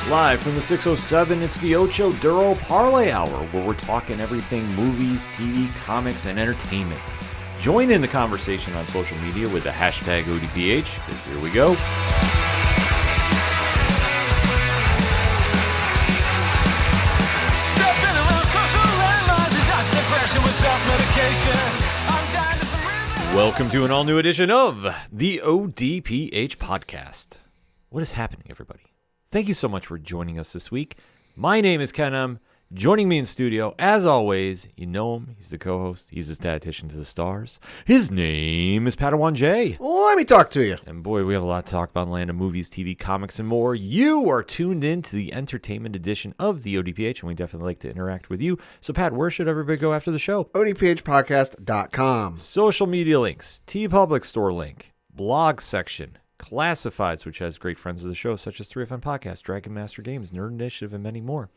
Live from the 607, it's the Ocho Duro Parlay Hour, where we're talking everything movies, TV, comics, and entertainment. Join in the conversation on social media with the hashtag ODPH, because here we go. Welcome to an all-new edition of the ODPH podcast. What is happening, everybody? Thank you so much for joining us this week. My name is Ken. Joining me in studio, as always, you know him. He's the co-host. He's the statistician to the stars. His name is Padawan J. Let me talk to you. And boy, we have a lot to talk about in the land of movies, TV, comics, and more. You are tuned in to the entertainment edition of the ODPH, and we definitely like to interact with you. So, Pat, where should everybody go after the show? ODPHpodcast.com. Social media links, TeePublic store link, blog section, Classifieds, which has great friends of the show, such as 3FM Podcast, Dragon Master Games, Nerd Initiative, and many more.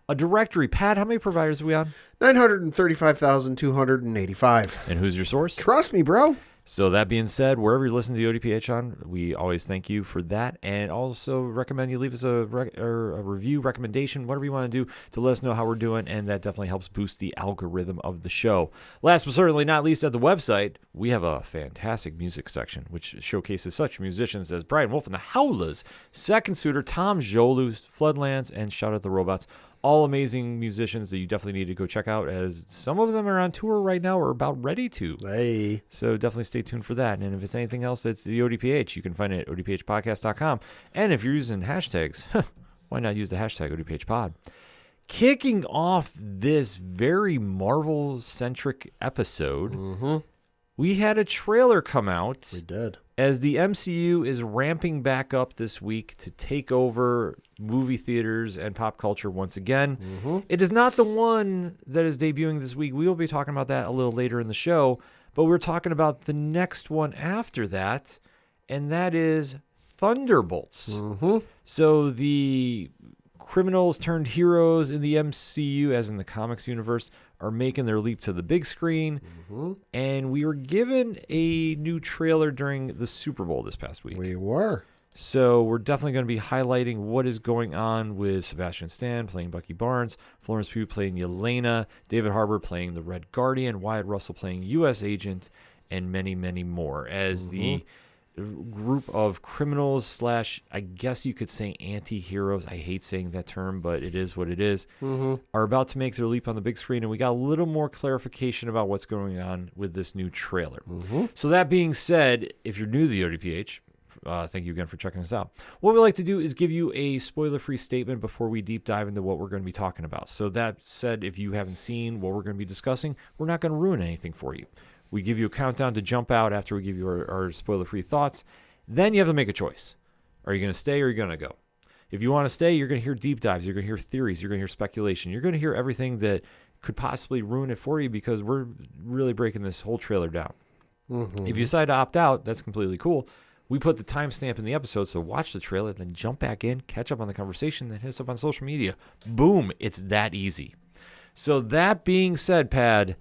A directory. Pat, how many providers are we on? 935,285. And who's your source? Trust me, bro. So that being said, wherever you listen to the ODPH on, we always thank you for that, and also recommend you leave us a review, recommendation, whatever you want to do to let us know how we're doing, and that definitely helps boost the algorithm of the show. Last but certainly not least, at the website, we have a fantastic music section, which showcases such musicians as Brian Wolf and the Howlers, Second Suitor, Tom Jolu, Floodlands, and Shout Out the Robots. All amazing musicians that you definitely need to go check out, as some of them are on tour right now or about ready to. Hey. So definitely stay tuned for that. And if it's anything else, it's the ODPH. You can find it at odphpodcast.com. And if you're using hashtags, why not use the hashtag ODPHpod? Kicking off this very Marvel-centric episode, we had a trailer come out. We did. As the MCU is ramping back up this week to take over movie theaters and pop culture once again. It is not the one that is debuting this week. We will be talking about that a little later in the show, but we're talking about the next one after that, and that is Thunderbolts. So the criminals turned heroes in the MCU, as in the comics universe, are making their leap to the big screen. And we were given a new trailer during the Super Bowl this past week. We were. So we're definitely going to be highlighting what is going on with Sebastian Stan playing Bucky Barnes, Florence Pugh playing Yelena, David Harbour playing the Red Guardian, Wyatt Russell playing U.S. Agent, and many, many more, as the group of criminals slash, I guess you could say, anti-heroes, I hate saying that term, but it is what it is, are about to make their leap on the big screen, and we got a little more clarification about what's going on with this new trailer. So that being said, if you're new to the ODPH, thank you again for checking us out. What we like to do is give you a spoiler-free statement before we deep dive into what we're going to be talking about. So that said, if you haven't seen what we're going to be discussing, we're not going to ruin anything for you. We give you a countdown to jump out after we give you our spoiler-free thoughts. Then you have to make a choice. Are you going to stay or are you going to go? If you want to stay, you're going to hear deep dives. You're going to hear theories. You're going to hear speculation. You're going to hear everything that could possibly ruin it for you, because we're really breaking this whole trailer down. If you decide to opt out, that's completely cool. We put the timestamp in the episode, so watch the trailer, then jump back in, catch up on the conversation, then hit us up on social media. Boom, it's that easy. So that being said, Pad,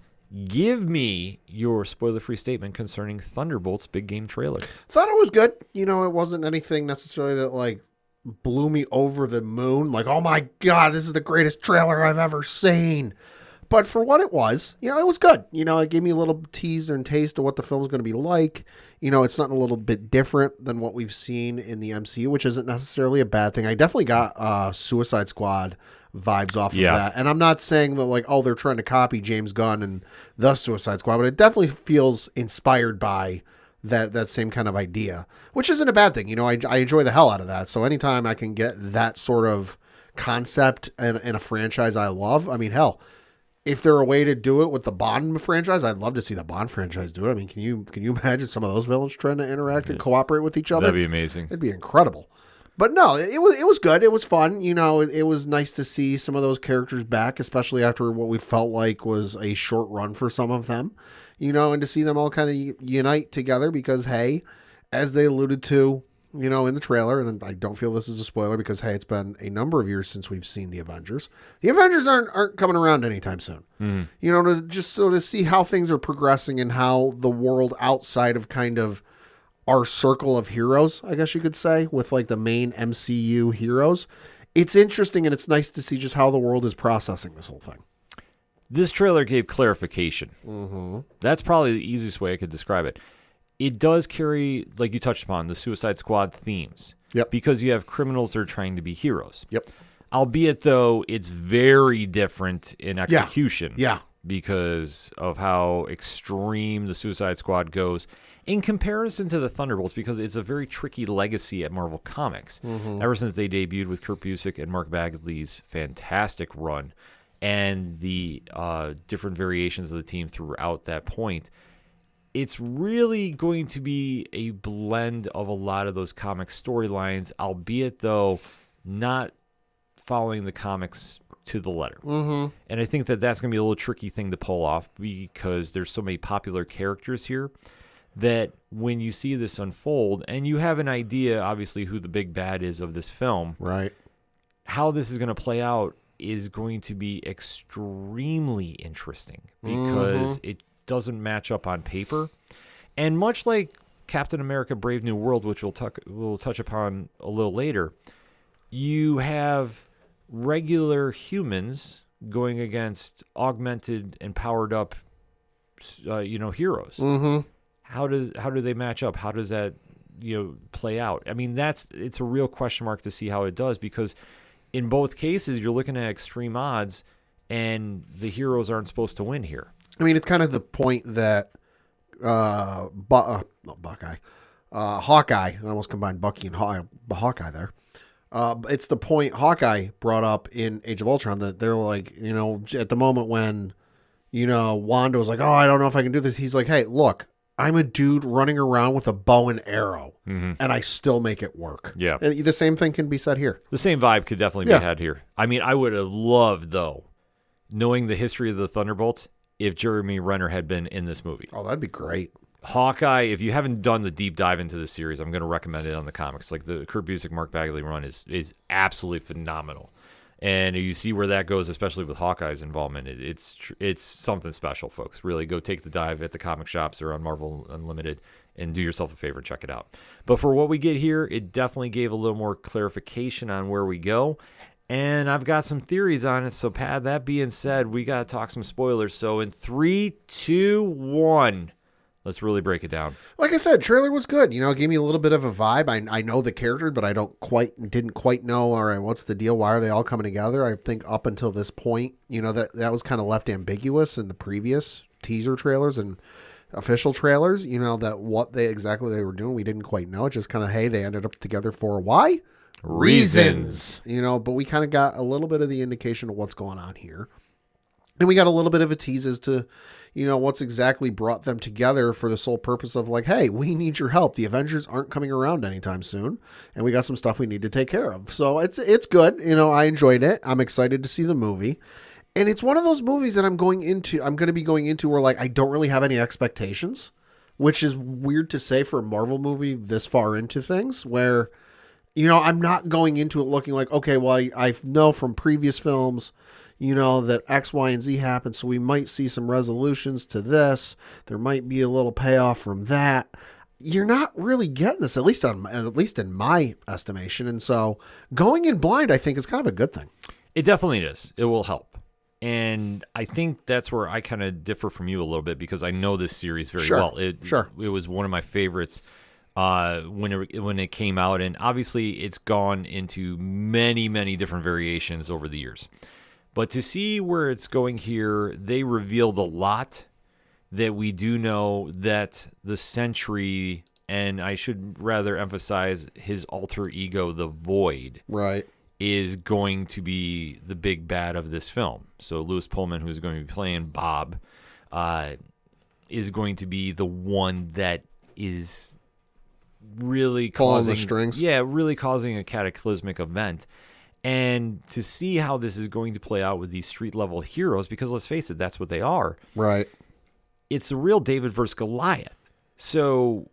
give me your spoiler-free statement concerning Thunderbolts' big game trailer. Thought it was good. You know, it wasn't anything necessarily that, like, blew me over the moon. Like, oh my God, this is the greatest trailer I've ever seen. But for what it was, you know, it was good. You know, it gave me a little teaser and taste of what the film's going to be like. You know, it's something a little bit different than what we've seen in the MCU, which isn't necessarily a bad thing. I definitely got Suicide Squad vibes off of that. And I'm not saying that, like, oh, they're trying to copy James Gunn and the Suicide Squad, but it definitely feels inspired by that same kind of idea, which isn't a bad thing. You know, I enjoy the hell out of that. So anytime I can get that sort of concept in a franchise I love, I mean, hell, if there a way to do it with the Bond franchise, I'd love to see the Bond franchise do it. I mean, can you imagine some of those villains trying to interact and cooperate with each other? That'd be amazing. It'd be incredible. But no, it was good. It was fun. You know, it was nice to see some of those characters back, especially after what we felt like was a short run for some of them. You know, and to see them all kind of unite together because, hey, as they alluded to, you know, in the trailer, and I don't feel this is a spoiler because, hey, it's been a number of years since we've seen the Avengers. The Avengers aren't coming around anytime soon. You know, to see how things are progressing and how the world outside of kind of our circle of heroes, I guess you could say, with like the main MCU heroes, it's interesting, and it's nice to see just how the world is processing this whole thing. This trailer gave clarification. Mm-hmm. That's probably the easiest way I could describe it. It does carry, like you touched upon, the Suicide Squad themes. Yep. Because you have criminals that are trying to be heroes. Yep. Albeit, though, it's very different in execution. Yeah. Because of how extreme the Suicide Squad goes in comparison to the Thunderbolts, because it's a very tricky legacy at Marvel Comics. Mm-hmm. Ever since they debuted with Kurt Busiek and Mark Bagley's fantastic run and the different variations of the team throughout that point, it's really going to be a blend of a lot of those comic storylines, albeit, though, not following the comics to the letter. Mm-hmm. And I think that that's going to be a little tricky thing to pull off because there's so many popular characters here that when you see this unfold, and you have an idea, obviously, who the big bad is of this film, Right. how this is going to play out is going to be extremely interesting because it doesn't match up on paper. And much like Captain America Brave New World, which we'll touch upon a little later, you have regular humans going against augmented and powered up heroes. Mm-hmm. How do they match up? How does that play out? I mean, it's a real question mark to see how it does, because in both cases you're looking at extreme odds and the heroes aren't supposed to win here. I mean, it's kind of the point that Hawkeye. I almost combined Bucky and Hawkeye there. It's the point Hawkeye brought up in Age of Ultron that they're like, at the moment when, Wanda was like, oh, I don't know if I can do this. He's like, hey, look, I'm a dude running around with a bow and arrow, and I still make it work. Yeah. And the same thing can be said here. The same vibe could definitely be had here. I mean, I would have loved, though, knowing the history of the Thunderbolts, if Jeremy Renner had been in this movie. Oh, that'd be great. Hawkeye, if you haven't done the deep dive into this series, I'm going to recommend it on the comics. Like the Kurt Busiek, Mark Bagley run is absolutely phenomenal. And you see where that goes, especially with Hawkeye's involvement. It's something special, folks. Really, go take the dive at the comic shops or on Marvel Unlimited and do yourself a favor, check it out. But for what we get here, it definitely gave a little more clarification on where we go. And I've got some theories on it. So, Pat, that being said, we got to talk some spoilers. So in 3, 2, 1... let's really break it down. Like I said, trailer was good. It gave me a little bit of a vibe. I know the characters, but I didn't quite know, all right, what's the deal? Why are they all coming together? I think up until this point, that was kind of left ambiguous in the previous teaser trailers and official trailers, that what they were doing, we didn't quite know. It just kind of, hey, they ended up together for why? Reasons. But we kind of got a little bit of the indication of what's going on here. And we got a little bit of a tease as to, what's exactly brought them together for the sole purpose of like, hey, we need your help. The Avengers aren't coming around anytime soon, and we got some stuff we need to take care of. So it's good. I enjoyed it. I'm excited to see the movie. And it's one of those movies that I'm going to be going into where like I don't really have any expectations, which is weird to say for a Marvel movie this far into things, where I'm not going into it looking like, okay, well, I know from previous films, that X, Y, and Z happened, so we might see some resolutions to this. There might be a little payoff from that. You're not really getting this, at least in my estimation. And so going in blind, I think, is kind of a good thing. It definitely is. It will help. And I think that's where I kind of differ from you a little bit, because I know this series very well. It was one of my favorites when it came out, and obviously it's gone into many, many different variations over the years. But to see where it's going here, they revealed a lot that we do know that the Sentry, and I should rather emphasize his alter ego, the Void, right, is going to be the big bad of this film. So Louis Pullman, who's going to be playing Bob, is going to be the one that is really causing the strings. Yeah, really causing a cataclysmic event. And to see how this is going to play out with these street-level heroes, because let's face it, that's what they are. Right. It's a real David versus Goliath. So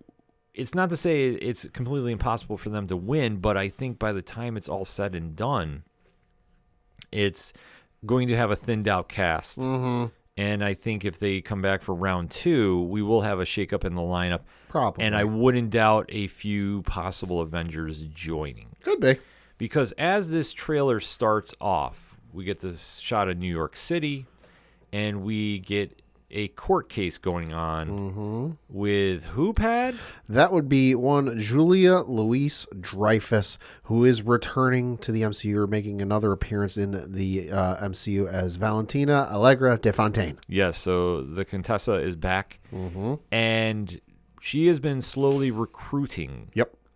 it's not to say it's completely impossible for them to win, but I think by the time it's all said and done, it's going to have a thinned-out cast. Mm-hmm. And I think if they come back for round 2, we will have a shakeup in the lineup. Probably. And I wouldn't doubt a few possible Avengers joining. Could be. because as this trailer starts off, we get this shot of New York City, and we get a court case going on with who, Pad? That would be one Julia Louis-Dreyfus, who is returning to the MCU or making another appearance in the MCU as Valentina Allegra de Fontaine. Yes, so the Contessa is back, and she has been slowly recruiting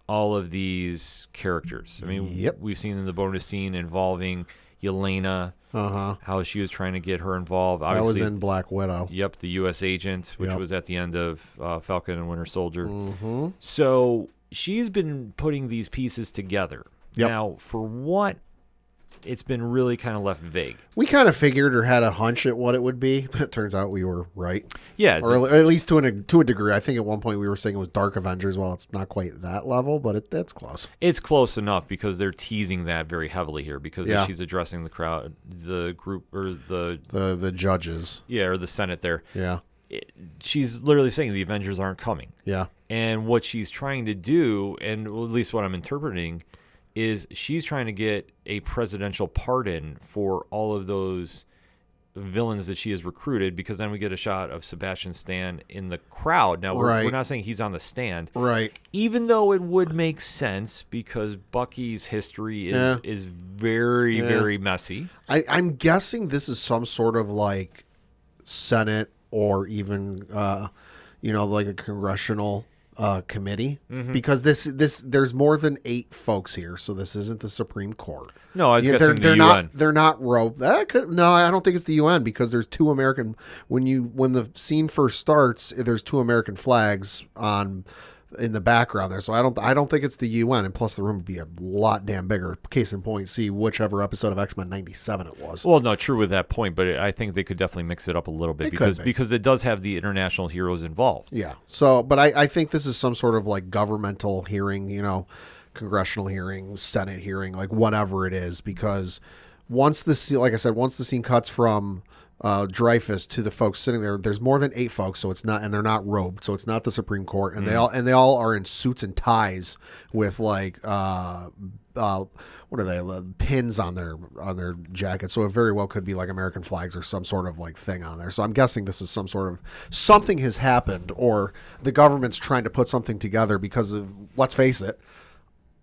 all of these characters. I mean, we've seen in the bonus scene involving Yelena, how she was trying to get her involved. Obviously, that was in Black Widow. Yep, the U.S. agent, which was at the end of Falcon and Winter Soldier. So she's been putting these pieces together. Now, for what, it's been really kind of left vague. We kind of figured or had a hunch at what it would be, but it turns out we were right. Yeah. Or at least to a degree. I think at one point we were saying it was Dark Avengers. Well, it's not quite that level, but that's close. It's close enough because they're teasing that very heavily here because she's addressing the crowd, the group, or the judges. Yeah, or the Senate there. Yeah. She's literally saying the Avengers aren't coming. Yeah. And what she's trying to do, and at least what I'm interpreting, is she's trying to get a presidential pardon for all of those villains that she has recruited, because then we get a shot of Sebastian Stan in the crowd. Now, we're not saying he's on the stand. Right. Even though it would make sense because Bucky's history is very, very messy. I'm guessing this is some sort of like Senate or even, like a congressional committee, because this there's more than 8 folks here, so this isn't the Supreme Court. No, I was guessing the UN. They're not robed. No, I don't think it's the UN, because there's 2 American. When the scene first starts, there's 2 American flags in the background there, so I don't think it's the UN. And plus, the room would be a lot damn bigger. Case in point, see whichever episode of X-Men '97 it was. Well, no, true with that point, but I think they could definitely mix it up a little bit because it does have the international heroes involved. Yeah. So, but I think this is some sort of like governmental hearing, congressional hearing, Senate hearing, like whatever it is, because once the scene cuts from Dreyfus to the folks sitting there, there's more than 8 folks, so it's not, and they're not robed, so it's not the Supreme Court, and they all are in suits and ties with like what are they, pins on their jackets, so it very well could be like American flags or some sort of like thing on there. So I'm guessing this is some sort of something has happened, or the government's trying to put something together, because of, let's face it,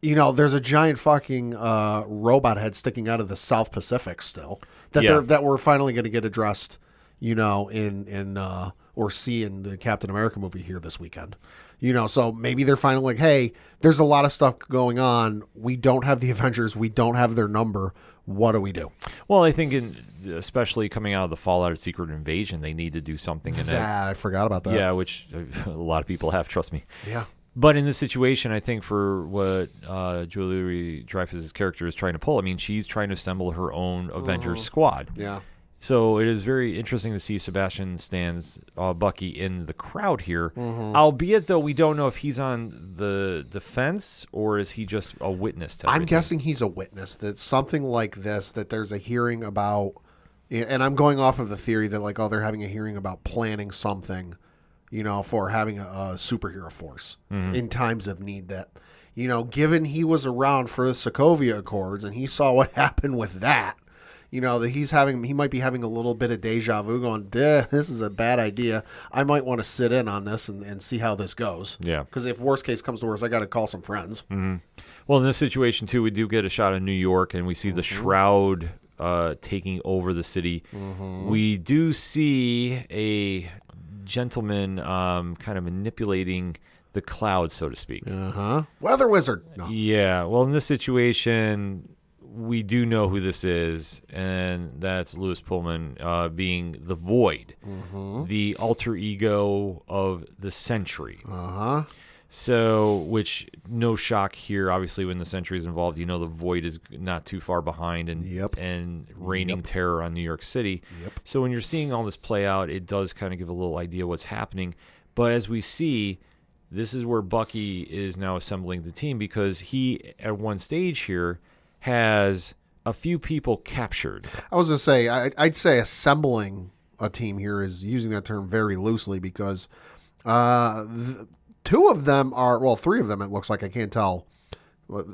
there's a giant fucking robot head sticking out of the South Pacific still that we're finally going to get addressed, in or see in the Captain America movie here this weekend. So maybe they're finally like, hey, there's a lot of stuff going on. We don't have the Avengers. We don't have their number. What do we do? Well, I think especially coming out of the fallout of Secret Invasion, they need to do something in it. Yeah, I forgot about that. Yeah, which a lot of people have, trust me. Yeah. But in this situation, I think for what Julia Dreyfus' character is trying to pull, I mean, she's trying to assemble her own Avengers squad. Yeah. So it is very interesting to see Sebastian Stan's Bucky in the crowd here. Albeit, though, we don't know if he's on the defense or is he just a witness to everything. I'm guessing he's a witness. That something like this, that there's a hearing about, and I'm going off of the theory that like, they're having a hearing about planning something, for having a superhero force in times of need. That, given he was around for the Sokovia Accords and he saw what happened with that, that he might be having a little bit of deja vu, going, this is a bad idea. I might want to sit in on this and see how this goes. Yeah. Because if worst case comes to worst, I got to call some friends. Well, in this situation, too, we do get a shot of New York, and we see the Shroud taking over the city. We do see a gentleman kind of manipulating the clouds, so to speak. Weather wizard. No. Yeah. Well, in this situation, we do know who this is, and that's Louis Pullman being the Void, the alter ego of the Sentry. So, which, no shock here, obviously, when the Sentry is involved, the Void is not too far behind and raining terror on New York City. So when you're seeing all this play out, it does kind of give a little idea what's happening. But as we see, this is where Bucky is now assembling the team, because he, at one stage here, has a few people captured. I was going to say, I'd say assembling a team here is using that term very loosely, because 2 of them are, well, 3 of them, it looks like, I can't tell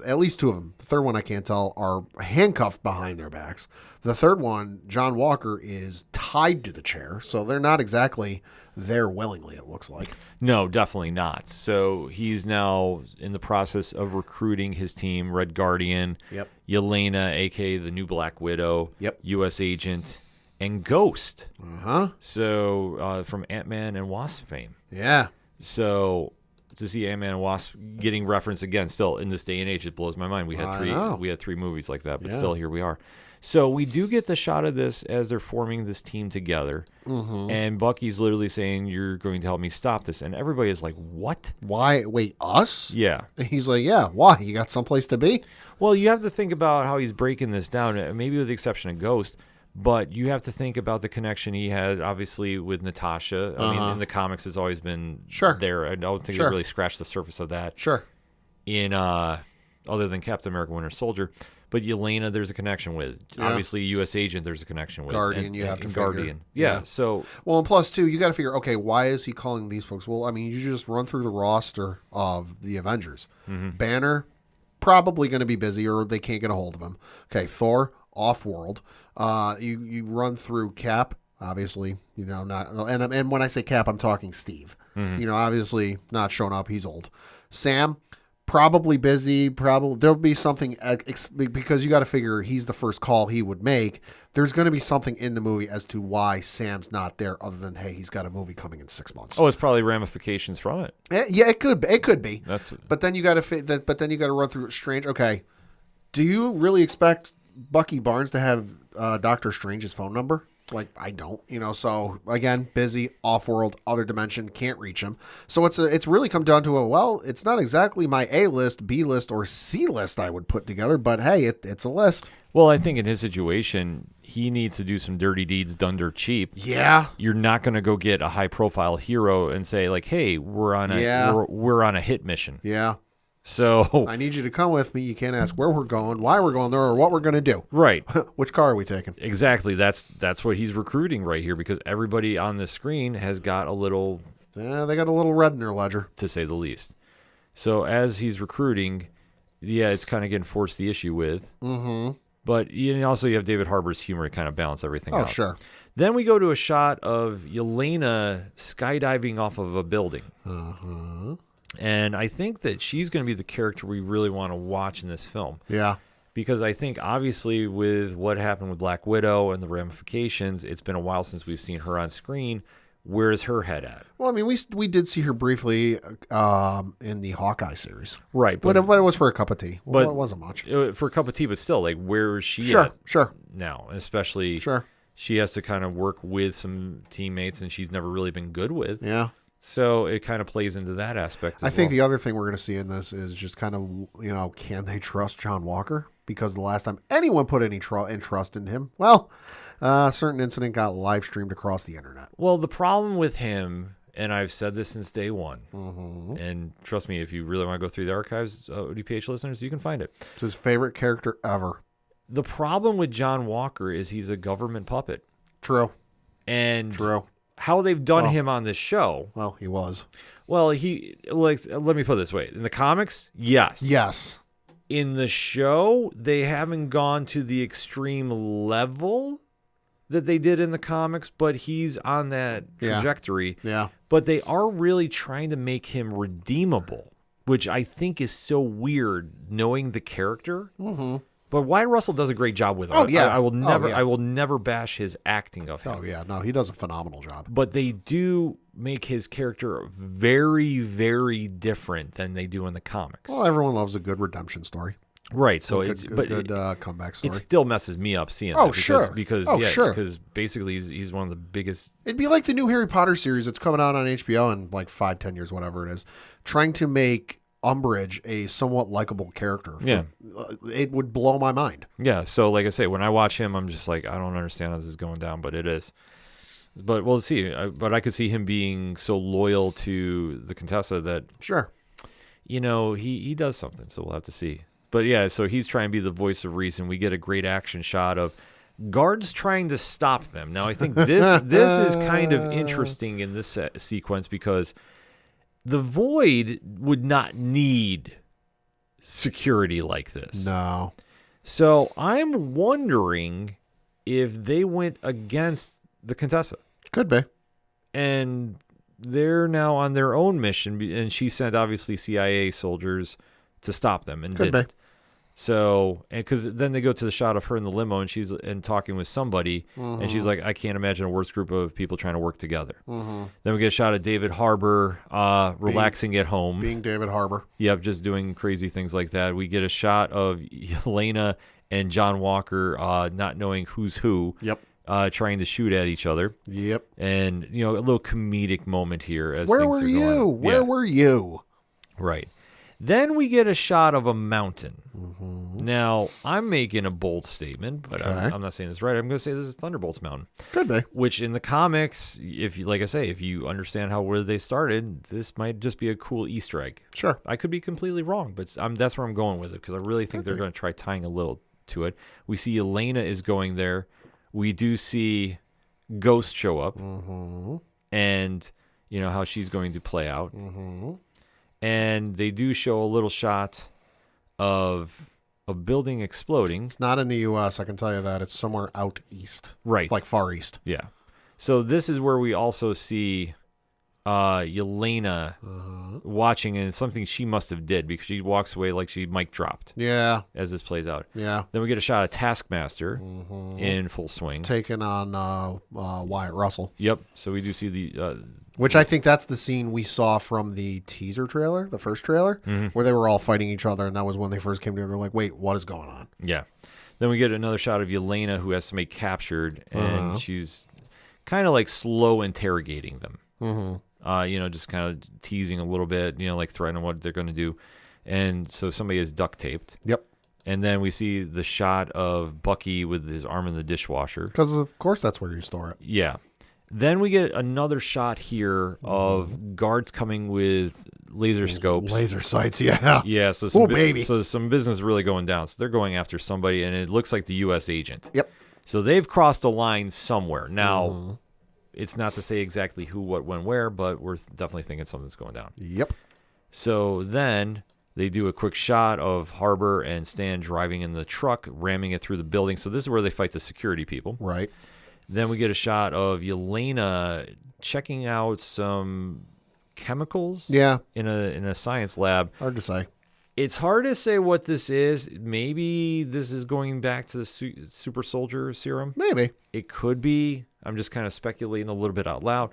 at least two of them. The third one I can't tell are handcuffed behind their backs. The third one, John Walker, is tied to the chair, so they're not exactly there willingly, it looks like. No, definitely not. So he's now in the process of recruiting his team, Red Guardian, Yep. Yelena, a.k.a. the new Black Widow, Yep. U.S. Agent, and Ghost. Uh-huh. So from Ant-Man and Wasp fame. Yeah. So to see Ant-Man and Wasp getting referenced again still in this day and age, it blows my mind. We had three movies like that, but still here we are. So we do get the shot of this as they're forming this team together. Mm-hmm. And Bucky's literally saying, "You're going to help me stop this." And everybody is like, "What? Why? Wait, us?" Yeah. He's like, "Yeah, why? You got someplace to be?" Well, you have to think about how he's breaking this down, maybe with the exception of Ghost. But you have to think about the connection he had, obviously, with Natasha. I mean, in the comics, it's always been there. I don't think they really scratched the surface of that. Sure. In other than Captain America: Winter Soldier. But Yelena, there's a connection with. Yeah. Obviously, U.S. Agent, there's a connection with. Guardian, you have to figure. Guardian. Yeah, so... Well, and plus, too, you got to figure, okay, why is he calling these folks? Well, I mean, you just run through the roster of the Avengers. Mm-hmm. Banner, probably going to be busy or they can't get a hold of him. Okay, Thor, off-world. You run through Cap, obviously, not... And when I say Cap, I'm talking Steve. Mm-hmm. Obviously not showing up. He's old. Sam... Probably busy. Probably there'll be something because you got to figure he's the first call he would make. There's going to be something in the movie as to why Sam's not there, other than hey, he's got a movie coming in 6 months. Oh, it's probably ramifications from it. Yeah, it could. It could be. But then you got to run through Strange. Okay, do you really expect Bucky Barnes to have Doctor Strange's phone number? Like, I don't, so again, busy, off-world, other dimension, can't reach him. So it's really come down to it's not exactly my A list, B list, or C list I would put together, but hey, it's a list. Well, I think in his situation, he needs to do some dirty deeds done dirt cheap. Yeah. You're not going to go get a high-profile hero and say, like, hey, we're on a hit mission. Yeah. So I need you to come with me. You can't ask where we're going, why we're going there, or what we're going to do. Right. Which car are we taking? Exactly. That's what he's recruiting right here, because everybody on the screen has got a little... Yeah, they got a little red in their ledger. To say the least. So as he's recruiting, it's kind of getting forced the issue with. Mm-hmm. But also you have David Harbour's humor to kind of balance everything out. Oh, sure. Then we go to a shot of Yelena skydiving off of a building. Uh-huh. And I think that she's going to be the character we really want to watch in this film. Yeah. Because I think, obviously, with what happened with Black Widow and the ramifications, it's been a while since we've seen her on screen. Where is her head at? Well, I mean, we did see her briefly in the Hawkeye series. Right. But it was for a cup of tea. Well, it wasn't much. For a cup of tea, but still, like, where is she at now? Especially, she has to kind of work with some teammates, and she's never really been good with. Yeah. So it kind of plays into that aspect. I think the other thing we're going to see in this is just kind of, can they trust John Walker? Because the last time anyone put any trust in him, a certain incident got live streamed across the internet. Well, the problem with him, and I've said this since day one, and trust me, if you really want to go through the archives, ODPH listeners, you can find it. It's his favorite character ever. The problem with John Walker is he's a government puppet. True. True. How they've done him on this show. Well, he was. Well, let me put it this way. In the comics, yes. Yes. In the show, they haven't gone to the extreme level that they did in the comics, but he's on that trajectory. Yeah. But they are really trying to make him redeemable, which I think is so weird, knowing the character. Mm-hmm. But Wyatt Russell does a great job with it. Oh, yeah. I will never bash his acting of him. Oh, yeah. No, he does a phenomenal job. But they do make his character very, very different than they do in the comics. Well, everyone loves a good redemption story. Right. So it's a good comeback story. It still messes me up seeing that. Because basically he's one of the biggest. It'd be like the new Harry Potter series that's coming out on HBO in like 5-10 years, whatever it is, trying to make Umbridge a somewhat likable character. It would blow my mind. Yeah. So like I say, when I watch him, I'm just like, I don't understand how this is going down, but it is. But we'll see. But I could see him being so loyal to the Contessa that he does something. So we'll have to see. But yeah, so he's trying to be the voice of reason. We get a great action shot of guards trying to stop them. Now I think this is kind of interesting in this sequence because the Void would not need security like this. No. So I'm wondering if they went against the Contessa. Could be. And they're now on their own mission, and she sent obviously CIA soldiers to stop them, and Could didn't. be. So, and because then they go to the shot of her in the limo, and she's talking with somebody, and she's like, "I can't imagine a worse group of people trying to work together." Then we get a shot of David Harbour relaxing at home, Being David Harbour. Yep, just doing crazy things like that. We get a shot of Yelena and John Walker not knowing who's who. Yep. Trying to shoot at each other. Yep. And, a little comedic moment here as Where things were are you? going. Where were you? Right. Then we get a shot of a mountain. Now, I'm making a bold statement, but I'm not saying this right. I'm going to say this is Thunderbolts Mountain. Could be. Which in the comics, if you, like I say, if you understand where they started, this might just be a cool Easter egg. Sure. I could be completely wrong, but that's where I'm going with it because I really think they're going to try tying a little to it. We see Elena is going there. We do see Ghost show up, and how she's going to play out. And they do show a little shot of a building exploding. It's not in the U.S., I can tell you that. It's somewhere out east. Right. Like far east. Yeah. So this is where we also see Yelena watching, and it's something she must have did because she walks away like she mic dropped. Yeah. As this plays out. Yeah. Then we get a shot of Taskmaster in full swing. Taken on Wyatt Russell. Yep. So we do see the... which I think that's the scene we saw from the teaser trailer, the first trailer, where they were all fighting each other, and that was when they first came together. They're like, wait, what is going on? Yeah. Then we get another shot of Yelena who has to make captured, and she's kind of like slow interrogating them. Just kind of teasing a little bit, like threatening what they're going to do. And so somebody is duct taped. Yep. And then we see the shot of Bucky with his arm in the dishwasher. Because, of course, that's where you store it. Yeah. Then we get another shot here of guards coming with laser scopes. Laser sights, yeah. Yeah, so some business is really going down. So they're going after somebody, and it looks like the U.S. agent. Yep. So they've crossed a line somewhere. Now, it's not to say exactly who, what, when, where, but we're definitely thinking something's going down. Yep. So then they do a quick shot of Harbour and Stan driving in the truck, ramming it through the building. So this is where they fight the security people. Right. Then we get a shot of Yelena checking out some chemicals. Yeah. In a science lab. Hard to say. It's hard to say what this is. Maybe this is going back to the super soldier serum. Maybe. It could be. I'm just kind of speculating a little bit out loud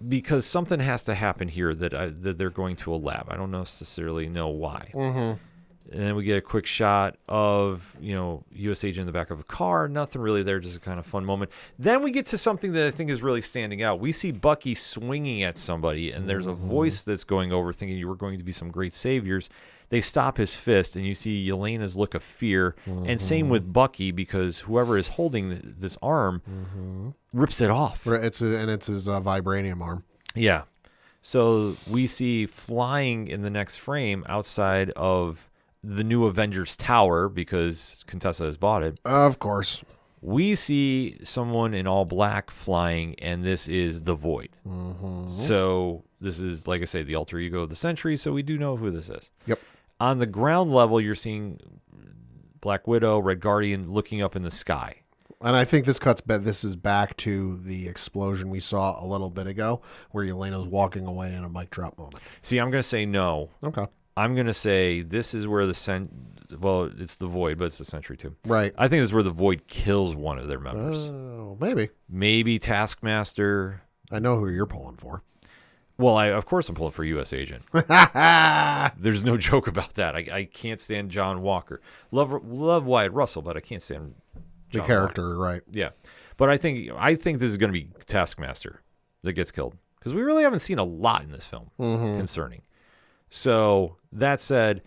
because something has to happen here that they're going to a lab. I don't necessarily know why. And then we get a quick shot of, U.S. agent in the back of a car. Nothing really there, just a kind of fun moment. Then we get to something that I think is really standing out. We see Bucky swinging at somebody, and there's a voice that's going over thinking you were going to be some great saviors. They stop his fist, and you see Yelena's look of fear. And same with Bucky, because whoever is holding this arm rips it off. It's his vibranium arm. Yeah. So we see flying in the next frame outside of the new Avengers Tower, because Contessa has bought it. Of course. We see someone in all black flying, and this is the Void. So this is, like I say, the alter ego of the Sentry, so we do know who this is. Yep. On the ground level, you're seeing Black Widow, Red Guardian looking up in the sky. And I think this is back to the explosion we saw a little bit ago, where Yelena's walking away in a mic drop moment. See, I'm going to say no. Okay. I'm going to say this is where it's the Void, but it's the Sentry too. Right. I think this is where the Void kills one of their members. Oh, maybe. Maybe Taskmaster. I know who you're pulling for. Well, of course I'm pulling for U.S. agent. There's no joke about that. I can't stand John Walker. Love Wyatt Russell, but I can't stand John the character, Walker. right. Yeah. But I think this is going to be Taskmaster that gets killed, because we really haven't seen a lot in this film concerning. So that said,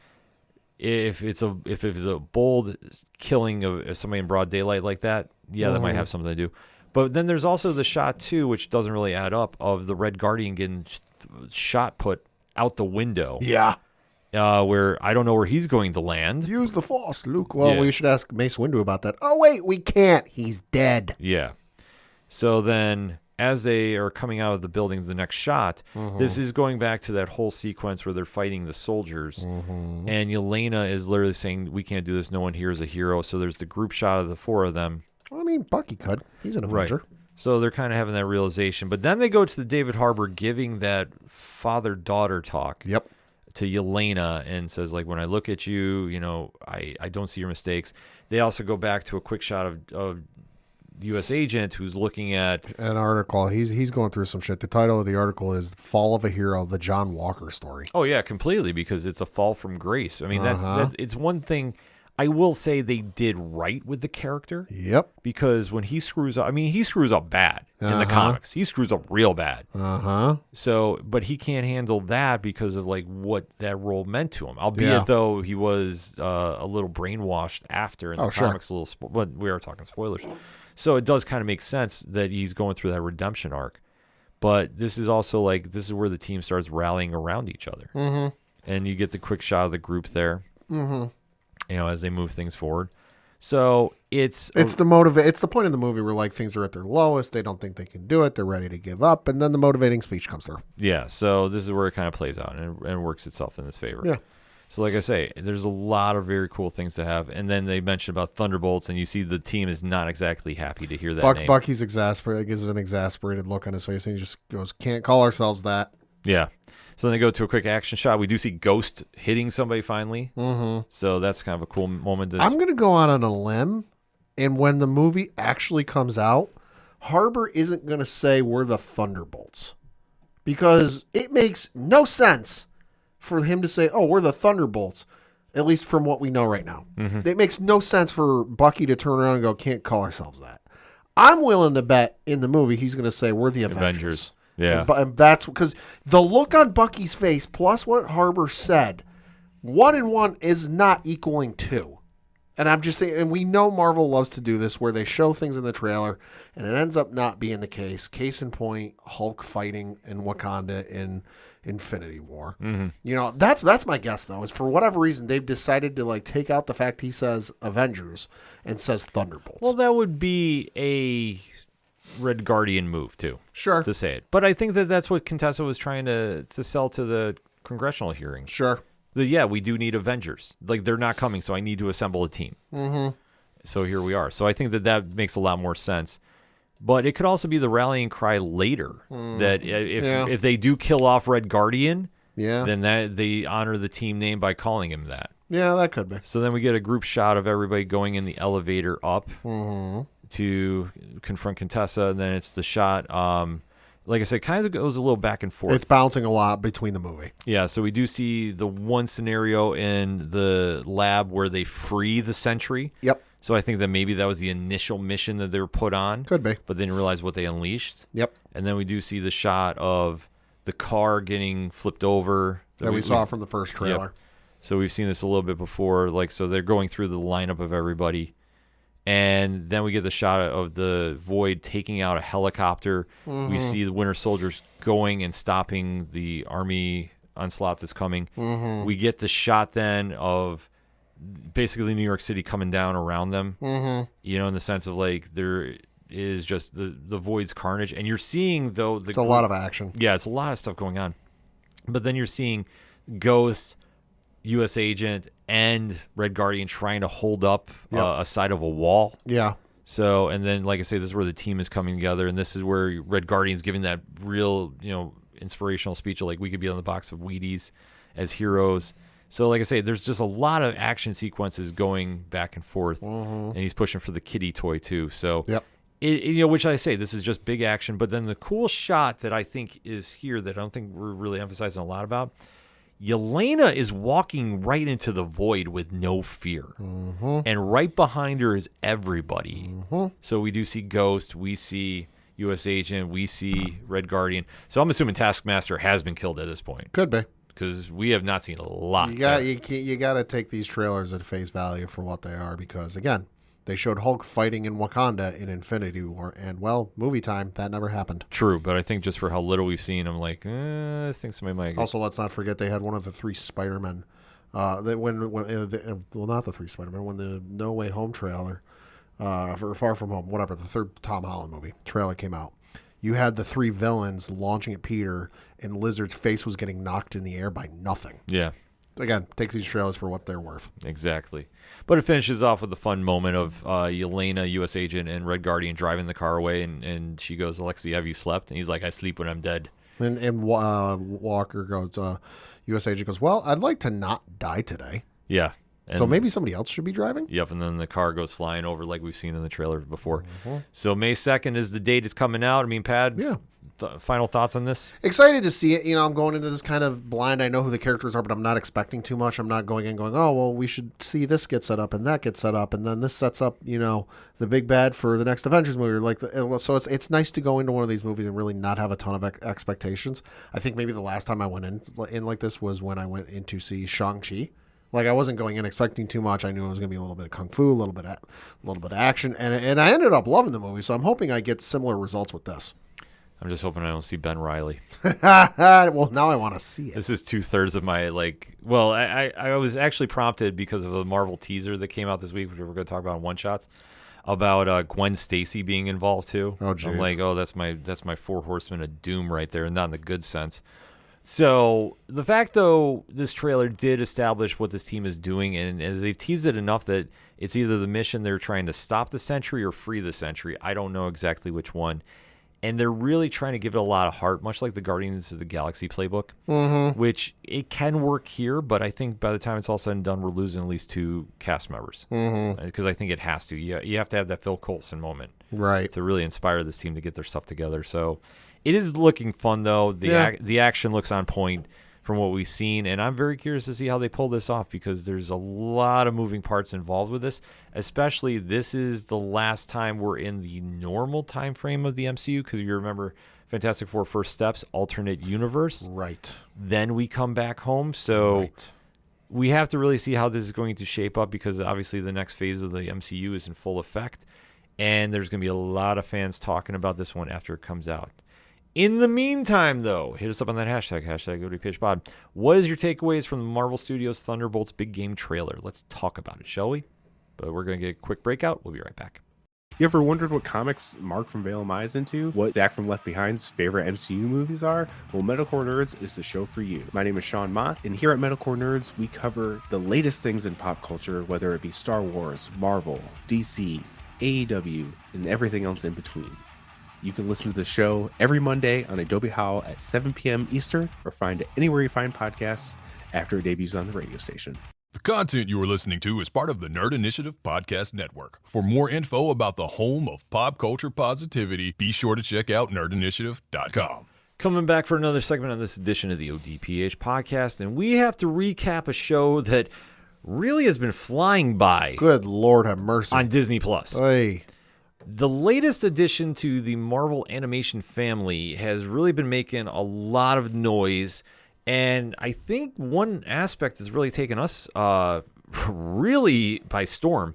if it's a bold killing of somebody in broad daylight like that, that might have something to do. But then there's also the shot too, which doesn't really add up, of the Red Guardian getting shot put out the window. Yeah. Where I don't know where he's going to land. Use the Force, Luke. Well, we should ask Mace Windu about that. Oh wait, we can't. He's dead. Yeah. So then, as they are coming out of the building, the next shot, this is going back to that whole sequence where they're fighting the soldiers. And Yelena is literally saying, we can't do this. No one here is a hero. So there's the group shot of the 4 of them. Well, I mean, Bucky could. He's an Avenger. Right. So they're kind of having that realization. But then they go to the David Harbour giving that father-daughter talk. Yep. To Yelena and says, like, when I look at you, I don't see your mistakes. They also go back to a quick shot of U.S. agent who's looking at an article. He's going through some shit. The title of the article is "Fall of a Hero: The John Walker Story." Oh yeah, completely, because it's a fall from grace. I mean, that's it's one thing I will say they did right with the character. Yep. Because when he screws up, I mean, he screws up bad in the comics. He screws up real bad. So, but he can't handle that because of like what that role meant to him. Albeit though he was a little brainwashed after in the comics. But we are talking spoilers. So it does kind of make sense that he's going through that redemption arc. But this is also like, this is where the team starts rallying around each other. And you get the quick shot of the group there. As they move things forward. So it's the point of the movie where like things are at their lowest, they don't think they can do it, they're ready to give up, and then the motivating speech comes through. Yeah, so this is where it kind of plays out and works itself in this favor. Yeah. So like I say, there's a lot of very cool things to have. And then they mentioned about Thunderbolts, and you see the team is not exactly happy to hear that name. Bucky's exasperated, gives it an exasperated look on his face, and he just goes, can't call ourselves that. Yeah. So then they go to a quick action shot. We do see Ghost hitting somebody finally. So that's kind of a cool moment. I'm going to go out on a limb, and when the movie actually comes out, Harbour isn't going to say we're the Thunderbolts, because it makes no sense for him to say, oh, we're the Thunderbolts, at least from what we know right now. It makes no sense for Bucky to turn around and go, can't call ourselves that. I'm willing to bet in the movie he's going to say we're the Avengers. Yeah. And that's because the look on Bucky's face plus what Harbour said, 1 and 1 is not equaling 2. And I'm just thinking, and we know Marvel loves to do this where they show things in the trailer and it ends up not being the case. Case in point, Hulk fighting in Wakanda in Infinity War. That's my guess though, is for whatever reason they've decided to like take out the fact he says Avengers and says Thunderbolts. Well, that would be a Red Guardian move too. Sure. To say it. But I think that's what Contessa was trying to sell to the congressional hearing. Sure. We do need Avengers. Like, they're not coming, so I need to assemble a team. So here we are. So I think that makes a lot more sense. But it could also be the rallying cry later that if they do kill off Red Guardian, then they honor the team name by calling him that. Yeah, that could be. So then we get a group shot of everybody going in the elevator up to confront Contessa, and then it's the shot. Like I said, kind of goes a little back and forth. It's bouncing a lot between the movie. Yeah, so we do see the one scenario in the lab where they free the Sentry. Yep. So I think that maybe that was the initial mission that they were put on. Could be. But didn't realize what they unleashed. Yep. And then we do see the shot of the car getting flipped over. That we saw from the first trailer. Yep. So we've seen this a little bit before. So they're going through the lineup of everybody. And then we get the shot of the Void taking out a helicopter. We see the Winter Soldiers going and stopping the army onslaught that's coming. We get the shot then of basically New York City coming down around them, in the sense of like there is just the Void's carnage. And you're seeing, though... It's a lot of action. Yeah, it's a lot of stuff going on. But then you're seeing Ghost, U.S. Agent, and Red Guardian trying to hold up a side of a wall. Yeah. So, and then, like I say, this is where the team is coming together, and this is where Red Guardian's giving that real, inspirational speech of, like, we could be on the box of Wheaties as heroes. So, like I say, there's just a lot of action sequences going back and forth, and he's pushing for the kitty toy, too. So, which I say, this is just big action. But then the cool shot that I think is here that I don't think we're really emphasizing a lot about, Yelena is walking right into the Void with no fear. And right behind her is everybody. So we do see Ghost, we see U.S. Agent, we see Red Guardian. So I'm assuming Taskmaster has been killed at this point. Could be. Because we have not seen a lot. You got to take these trailers at face value for what they are, because, again, they showed Hulk fighting in Wakanda in Infinity War, and, well, movie time, that never happened. True, but I think just for how little we've seen, I'm like, I think somebody might... Also, let's not forget they had one of the 3 Spider-Men. Not the 3 Spider-Men, when the No Way Home trailer, or Far From Home, whatever, the third Tom Holland movie trailer came out. you had the three villains launching at Peter, and Lizard's face was getting knocked in the air by nothing. Yeah. Again, take these trailers for what they're worth. Exactly. But it finishes off with the fun moment of Yelena, U.S. agent, and Red Guardian driving the car away, and she goes, Alexei, have you slept? And he's like, I sleep when I'm dead. And Walker goes, U.S. agent goes, well, I'd like to not die today. Yeah. So maybe somebody else should be driving? Yep, and then the car goes flying over like we've seen in the trailer before. So May 2nd is the date it's coming out. I mean, Pad, final thoughts on this? Excited to see it. I'm going into this kind of blind. I know who the characters are, but I'm not expecting too much. I'm not going in going, oh, well, we should see this get set up and that get set up, and then this sets up, the big bad for the next Avengers movie. So it's nice to go into one of these movies and really not have a ton of expectations. I think maybe the last time I went in like this was when I went in to see Shang-Chi. Like, I wasn't going in expecting too much. I knew it was going to be a little bit of kung fu, a little bit of action, and I ended up loving the movie. So I'm hoping I get similar results with this. I'm just hoping I don't see Ben Reilly. Well, now I want to see it. This is 2/3 of my I was actually prompted because of a Marvel teaser that came out this week, which we're going to talk about in one shots, about Gwen Stacy being involved too. Oh, geez. I'm like, that's my four horsemen of doom right there, and not in the good sense. So the fact, though, this trailer did establish what this team is doing, and they've teased it enough that it's either the mission they're trying to stop the Sentry or free the Sentry. I don't know exactly which one. And they're really trying to give it a lot of heart, much like the Guardians of the Galaxy playbook, which it can work here, but I think by the time it's all said and done, we're losing at least 2 cast members. Because I think it has to. You have to have that Phil Coulson moment to really inspire this team to get their stuff together. So it is looking fun, though. The action looks on point from what we've seen, and I'm very curious to see how they pull this off because there's a lot of moving parts involved with this, especially this is the last time we're in the normal time frame of the MCU because you remember Fantastic Four First Steps, alternate universe. Right. Then we come back home, so we have to really see how this is going to shape up because obviously the next phase of the MCU is in full effect, and there's going to be a lot of fans talking about this one after it comes out. In the meantime, though, hit us up on that hashtag ODPHpod. What is your takeaways from the Marvel Studios Thunderbolts big game trailer? Let's talk about it, shall we? But we're going to get a quick breakout. We'll be right back. You ever wondered what comics Mark from Vale is into? What Zach from Left Behind's favorite MCU movies are? Well, Metalcore Nerds is the show for you. My name is Sean Mott, and here at Metalcore Nerds, we cover the latest things in pop culture, whether it be Star Wars, Marvel, DC, AEW, and everything else in between. You can listen to the show every Monday on Adobe Howl at 7 p.m. Eastern, or find it anywhere you find podcasts after it debuts on the radio station. The content you are listening to is part of the Nerd Initiative Podcast Network. For more info about the home of pop culture positivity, be sure to check out nerdinitiative.com. Coming back for another segment on this edition of the ODPH podcast, and we have to recap a show that really has been flying by. Good Lord have mercy. On Disney+. Hey. The latest addition to the Marvel animation family has really been making a lot of noise, and I think one aspect that's really taken us really by storm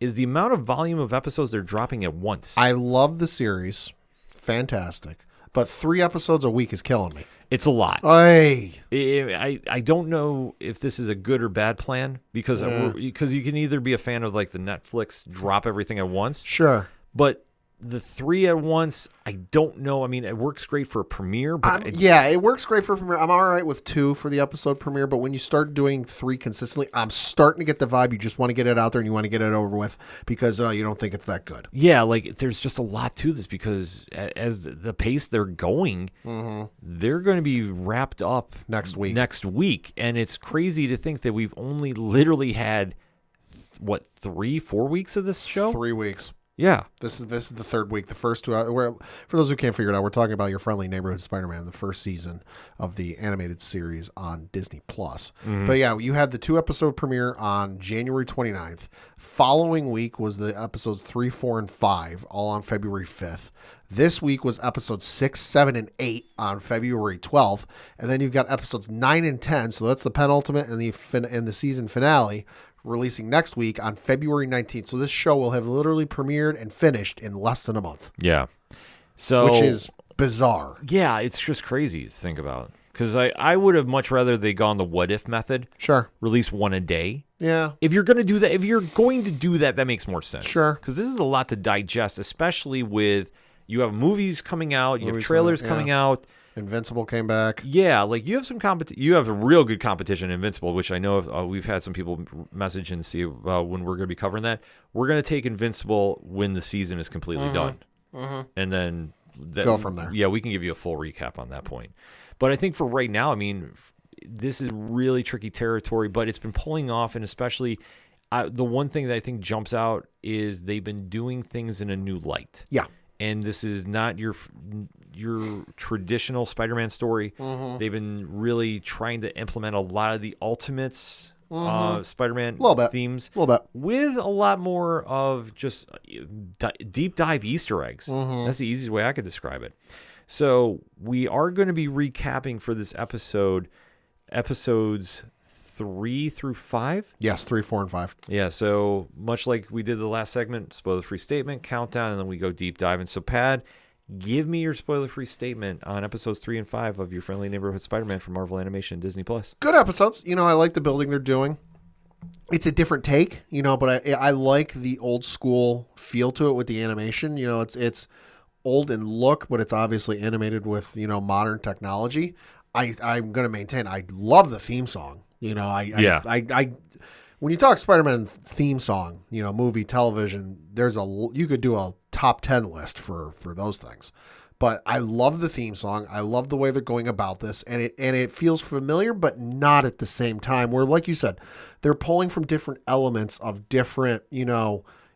is the amount of volume of episodes they're dropping at once. I love the series. Fantastic. But 3 episodes a week is killing me. It's a lot. Hey. I don't know if this is a good or bad plan because you can either be a fan of like the Netflix drop everything at once. Sure. But the 3 at once, I don't know. I mean, it works great for a premiere. But it works great for a premiere. I'm all right with 2 for the episode premiere, but when you start doing 3 consistently, I'm starting to get the vibe. You just want to get it out there and you want to get it over with because you don't think it's that good. Yeah, like there's just a lot to this because as the pace they're going, they're going to be wrapped up next week. And it's crazy to think that we've only literally had, 3-4 weeks of this show? 3 weeks. Yeah. This is the 3rd week. The first 2 for those who can't figure it out, we're talking about Your Friendly Neighborhood Spider-Man, the first season of the animated series on Disney+. But yeah, you had the 2-episode premiere on January 29th. Following week was the episodes 3, 4, and 5, all on February 5th. This week was episodes 6, 7, and 8 on February 12th. And then you've got episodes 9 and 10, so that's the penultimate and the season finale, releasing next week on February 19th. So this show will have literally premiered and finished in less than a month. Yeah. So which is bizarre. Yeah, it's just crazy to think about. Because I would have much rather they gone the what if method. Sure. Release 1 a day. Yeah. If you're going to do that, that makes more sense. Sure. Because this is a lot to digest, especially with, You have movies coming out. You have Movies trailers coming coming out. Invincible came back. Yeah, like you have some you have a real good competition in Invincible, which I know we've had some people message and see when we're going to be covering that. We're going to take Invincible when the season is completely done, and then Go from there. Yeah, we can give you a full recap on that point. But I think for right now, I mean, this is really tricky territory, but it's been pulling off, and especially the one thing that I think jumps out is they've been doing things in a new light. Yeah. And this is not your traditional Spider-Man story. They've been really trying to implement a lot of the Ultimates Spider-Man themes with a lot more of just deep dive Easter eggs. That's the easiest way I could describe it. So we are going to be recapping for this episodes 3 through 5. Yes, 3, 4, and 5. Yeah, so much like we did the last segment, spoiler-free statement, countdown, and then we go deep dive. And so, Pad, give me your spoiler-free statement on episodes 3 and 5 of Your Friendly Neighborhood Spider-Man from Marvel Animation Disney+. Good episodes. I like the building they're doing. It's a different take, but I like the old school feel to it with the animation. It's old in look, but it's obviously animated with, modern technology. I'm going to maintain, I love the theme song. When you talk Spider-Man theme song, movie, television, you could do a top 10 list for those things. But I love the theme song. I love the way they're going about this, and it feels familiar, but not at the same time. Where, like you said, they're pulling from different elements of different,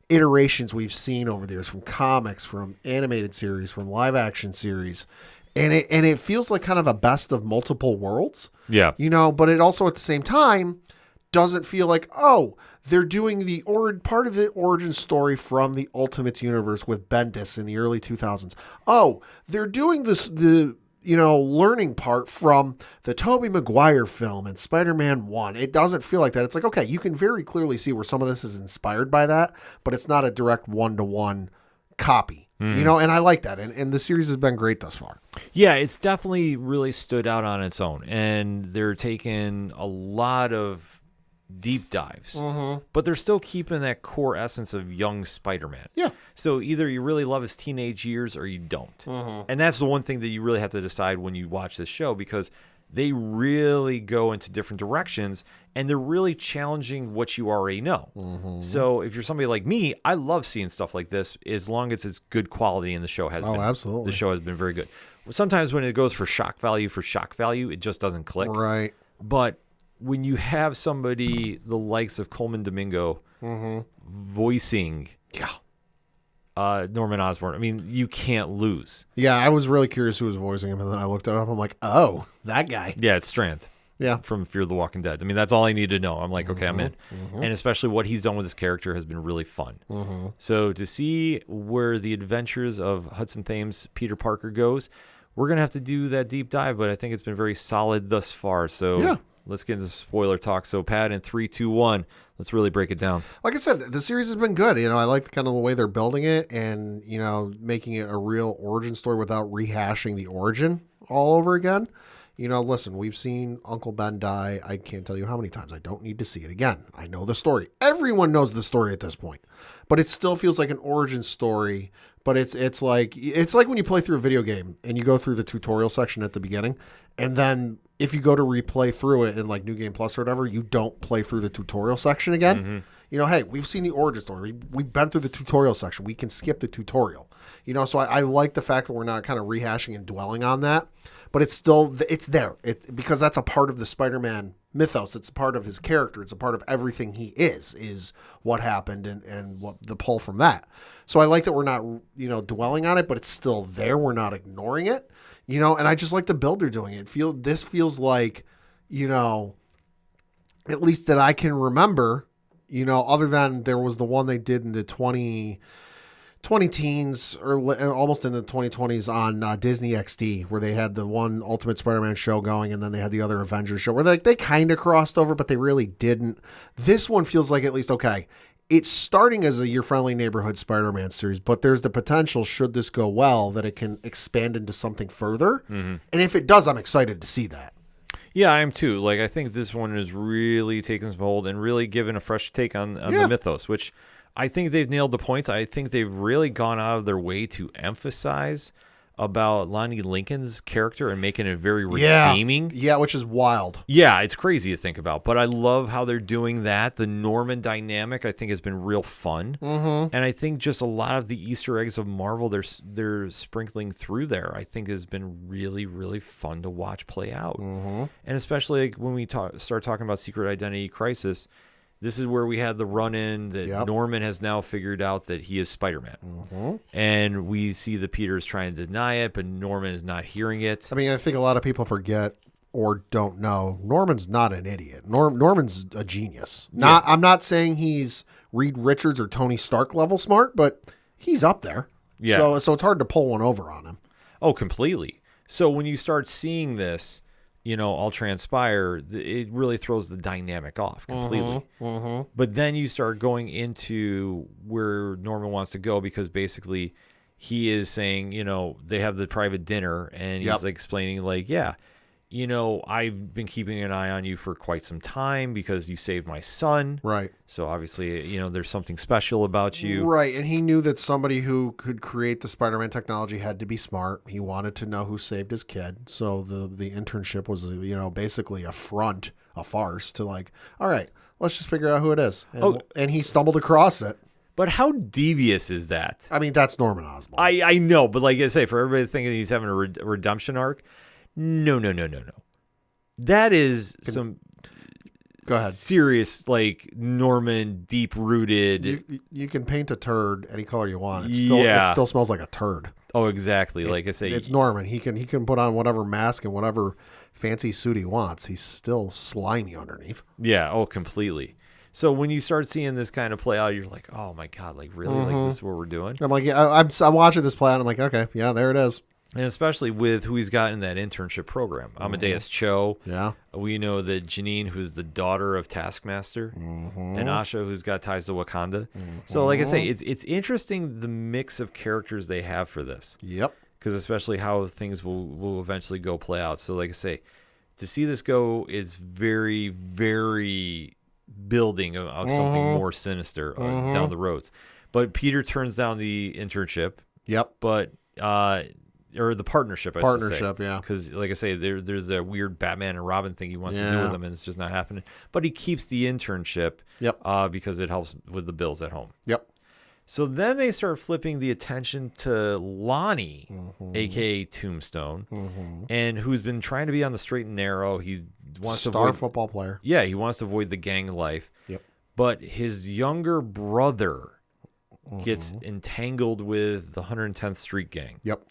iterations we've seen over the years, from comics, from animated series, from live action series. And it feels like kind of a best of multiple worlds. Yeah. But it also at the same time doesn't feel like, they're doing the part of the origin story from the Ultimates universe with Bendis in the early 2000s. They're doing the learning part from the Tobey Maguire film and Spider-Man 1. It doesn't feel like that. It's like, okay, you can very clearly see where some of this is inspired by that, but it's not a direct one-to-one copy. And I like that. And the series has been great thus far. Yeah, it's definitely really stood out on its own. And they're taking a lot of deep dives. But they're still keeping that core essence of young Spider-Man. Yeah. So either you really love his teenage years or you don't. And that's the one thing that you really have to decide when you watch this show, because they really go into different directions and they're really challenging what you already know. So if you're somebody like me, I love seeing stuff like this as long as it's good quality, and the show has been. Absolutely. The show has been very good. Sometimes when it goes for shock value, it just doesn't click. Right. But when you have somebody the likes of Coleman Domingo voicing Norman Osborn, I mean, you can't lose. Yeah, I was really curious who was voicing him, and then I looked it up. I'm like, oh, that guy. Yeah, it's Strand. Yeah. From Fear the Walking Dead. I mean, that's all I need to know. I'm like, okay, I'm in. And especially what he's done with his character has been really fun. So to see where the adventures of Hudson Thames' Peter Parker goes, we're going to have to do that deep dive, but I think it's been very solid thus far. So let's get into spoiler talk. So, Pat, in 3, 2, 1, let's really break it down. Like I said, the series has been good. I like kind of the way they're building it and, making it a real origin story without rehashing the origin all over again. Listen, we've seen Uncle Ben die. I can't tell you how many times. I don't need to see it again. I know the story. Everyone knows the story at this point. But it still feels like an origin story. But it's like when you play through a video game and you go through the tutorial section at the beginning, and then if you go to replay through it in like New Game Plus or whatever, you don't play through the tutorial section again. Hey, we've seen the origin story. We've been through the tutorial section. We can skip the tutorial. So I like the fact that we're not kind of rehashing and dwelling on that. But it's there. Because that's a part of the Spider-Man mythos. It's a part of his character. It's a part of everything he is what happened and what the pull from that. So I like that we're not, dwelling on it, but it's still there. We're not ignoring it, and I just like the build they're doing. This feels like, at least that I can remember, other than there was the one they did in the 20 teens or almost in the 2020s on Disney XD, where they had the one Ultimate Spider-Man show going, and then they had the other Avengers show where they kind of crossed over, but they really didn't. This one feels like at least, okay, it's starting as a Your Friendly Neighborhood Spider-Man series, but there's the potential, should this go well, that it can expand into something further. And if it does, I'm excited to see that. Yeah, I am too. Like, I think this one is really taking some hold and really giving a fresh take on the mythos, which I think they've nailed the points. I think they've really gone out of their way to emphasize about Lonnie Lincoln's character and making it very redeeming. Yeah, which is wild. Yeah, it's crazy to think about, but I love how they're doing that. The Norman dynamic, I think, has been real fun, and I think just a lot of the Easter eggs of Marvel they're sprinkling through there, I think, has been really, really fun to watch play out. And especially like when we start talking about Secret Identity Crisis, this is where we had the run-in that Norman has now figured out that he is Spider-Man. And we see the Peter's trying to deny it, but Norman is not hearing it. I mean, I think a lot of people forget or don't know, Norman's not an idiot. Norman's a genius. I'm not saying he's Reed Richards or Tony Stark level smart, but he's up there. Yeah. So it's hard to pull one over on him. Oh, completely. So when you start seeing this, all transpire, it really throws the dynamic off completely. But then you start going into where Norman wants to go, because basically he is saying, they have the private dinner, and he's like explaining like, I've been keeping an eye on you for quite some time because you saved my son. Right. So obviously, there's something special about you. Right. And he knew that somebody who could create the Spider-Man technology had to be smart. He wanted to know who saved his kid. So the internship was, basically a farce to like, all right, let's just figure out who it is. And he stumbled across it. But how devious is that? I mean, that's Norman Osborn. I know, but like I say, for everybody thinking he's having a redemption arc, no. That is some Go ahead. serious, like, Norman, deep-rooted. You can paint a turd any color you want. It still smells like a turd. Oh, exactly. Like I say, it's Norman. He can put on whatever mask and whatever fancy suit he wants. He's still slimy underneath. Yeah. Oh, completely. So when you start seeing this kind of play out, you're like, oh my God, like really, like this is what we're doing. I'm like, yeah, I'm watching this play out. And I'm like, okay, yeah, there it is. And especially with who he's got in that internship program. Amadeus Cho. Yeah. We know that Janine, who's the daughter of Taskmaster, and Asha, who's got ties to Wakanda. So like I say, it's interesting the mix of characters they have for this. Yep. Because especially how things will eventually go play out. So like I say, to see this go is very, very building of something more sinister down the roads. But Peter turns down the internship. Yep. But or the partnership, yeah. Because, like I say, there's a weird Batman and Robin thing he wants to do with them, and it's just not happening. But he keeps the internship because it helps with the bills at home. Yep. So then they start flipping the attention to Lonnie, a.k.a. Tombstone, and who's been trying to be on the straight and narrow. He wants to avoid football player. Yeah, he wants to avoid the gang life. Yep. But his younger brother gets entangled with the 110th Street gang. Yep.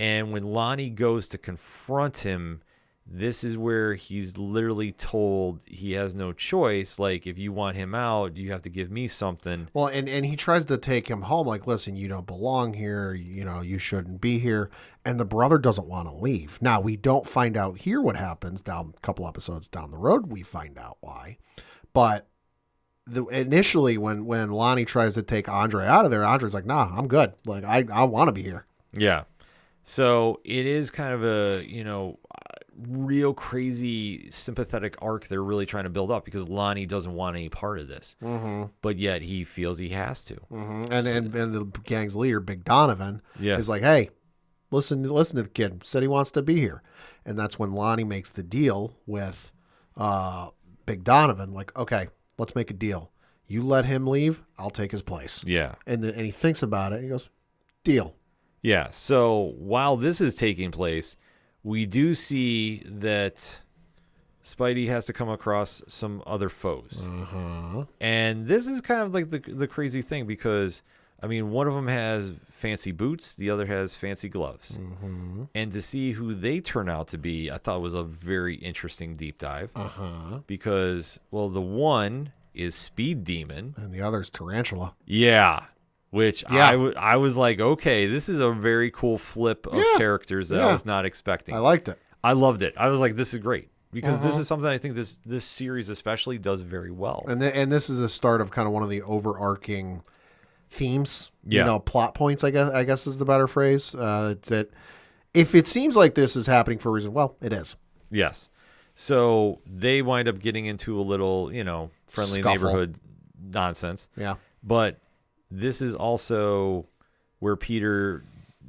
And when Lonnie goes to confront him, this is where he's literally told he has no choice. Like, if you want him out, you have to give me something. Well, and he tries to take him home. Like, listen, you don't belong here. You shouldn't be here. And the brother doesn't want to leave. Now, we don't find out here what happens down a couple episodes down the road. We find out why. But initially, when Lonnie tries to take Andre out of there, Andre's like, nah, I'm good. Like, I want to be here. Yeah. So it is kind of a, real crazy sympathetic arc they're really trying to build up, because Lonnie doesn't want any part of this, but yet he feels he has to. And the gang's leader, Big Donovan, is like, hey, listen to the kid. Said he wants to be here. And that's when Lonnie makes the deal with Big Donovan. Like, okay, let's make a deal. You let him leave, I'll take his place. Yeah. And he thinks about it. He goes, deal. Yeah. So while this is taking place, we do see that Spidey has to come across some other foes. And this is kind of like the crazy thing, because, I mean, one of them has fancy boots, the other has fancy gloves. And to see who they turn out to be, I thought was a very interesting deep dive. Because, well, the one is Speed Demon. And the other's Tarantula. Yeah. Which I was like, okay, this is a very cool flip of characters that I was not expecting. I liked it. I loved it. I was like, this is great. Because this is something I think this series especially does very well. And this is the start of kind of one of the overarching themes, Yeah. Plot points, I guess is the better phrase. That if it seems like this is happening for a reason, well, it is. Yes. So they wind up getting into a little, friendly Scuffle. neighborhood nonsense. Yeah. But this is also where Peter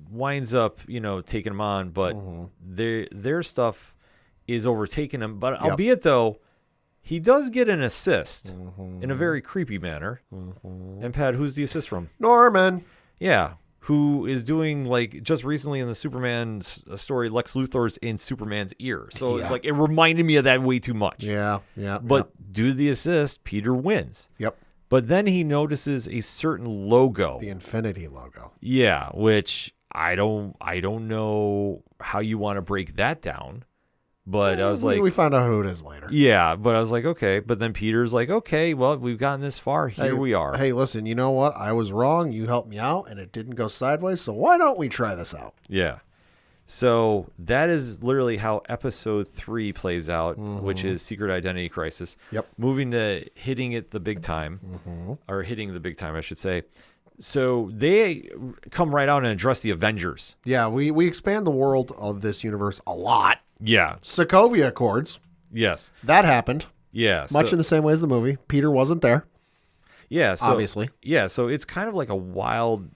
winds up, taking him on, but their stuff is overtaking him. But albeit though, he does get an assist in a very creepy manner. And Pat, who's the assist from? Norman. Yeah. Who is doing, like, just recently in the Superman story, Lex Luthor's in Superman's ear. So it's like, it reminded me of that way too much. Yeah. But due to the assist, Peter wins. Yep. But then he notices a certain logo. The Infinity logo. Yeah, which I don't know how you want to break that down. But I was like, we found out who it is later. Yeah, but I was like, okay. But then Peter's like, okay, well, we've gotten this far. Here we are. Hey, listen, you know what? I was wrong. You helped me out, and it didn't go sideways. So why don't we try this out? Yeah. So that is literally how episode 3 plays out, which is Secret Identity Crisis. Yep. Moving to hitting it the big time, or hitting the big time, I should say. So they come right out and address the Avengers. Yeah, we expand the world of this universe a lot. Yeah. Sokovia Accords. Yes. That happened. Yeah. Much in the same way as the movie. Peter wasn't there. Yeah. So, obviously. Yeah. So it's kind of like a wild,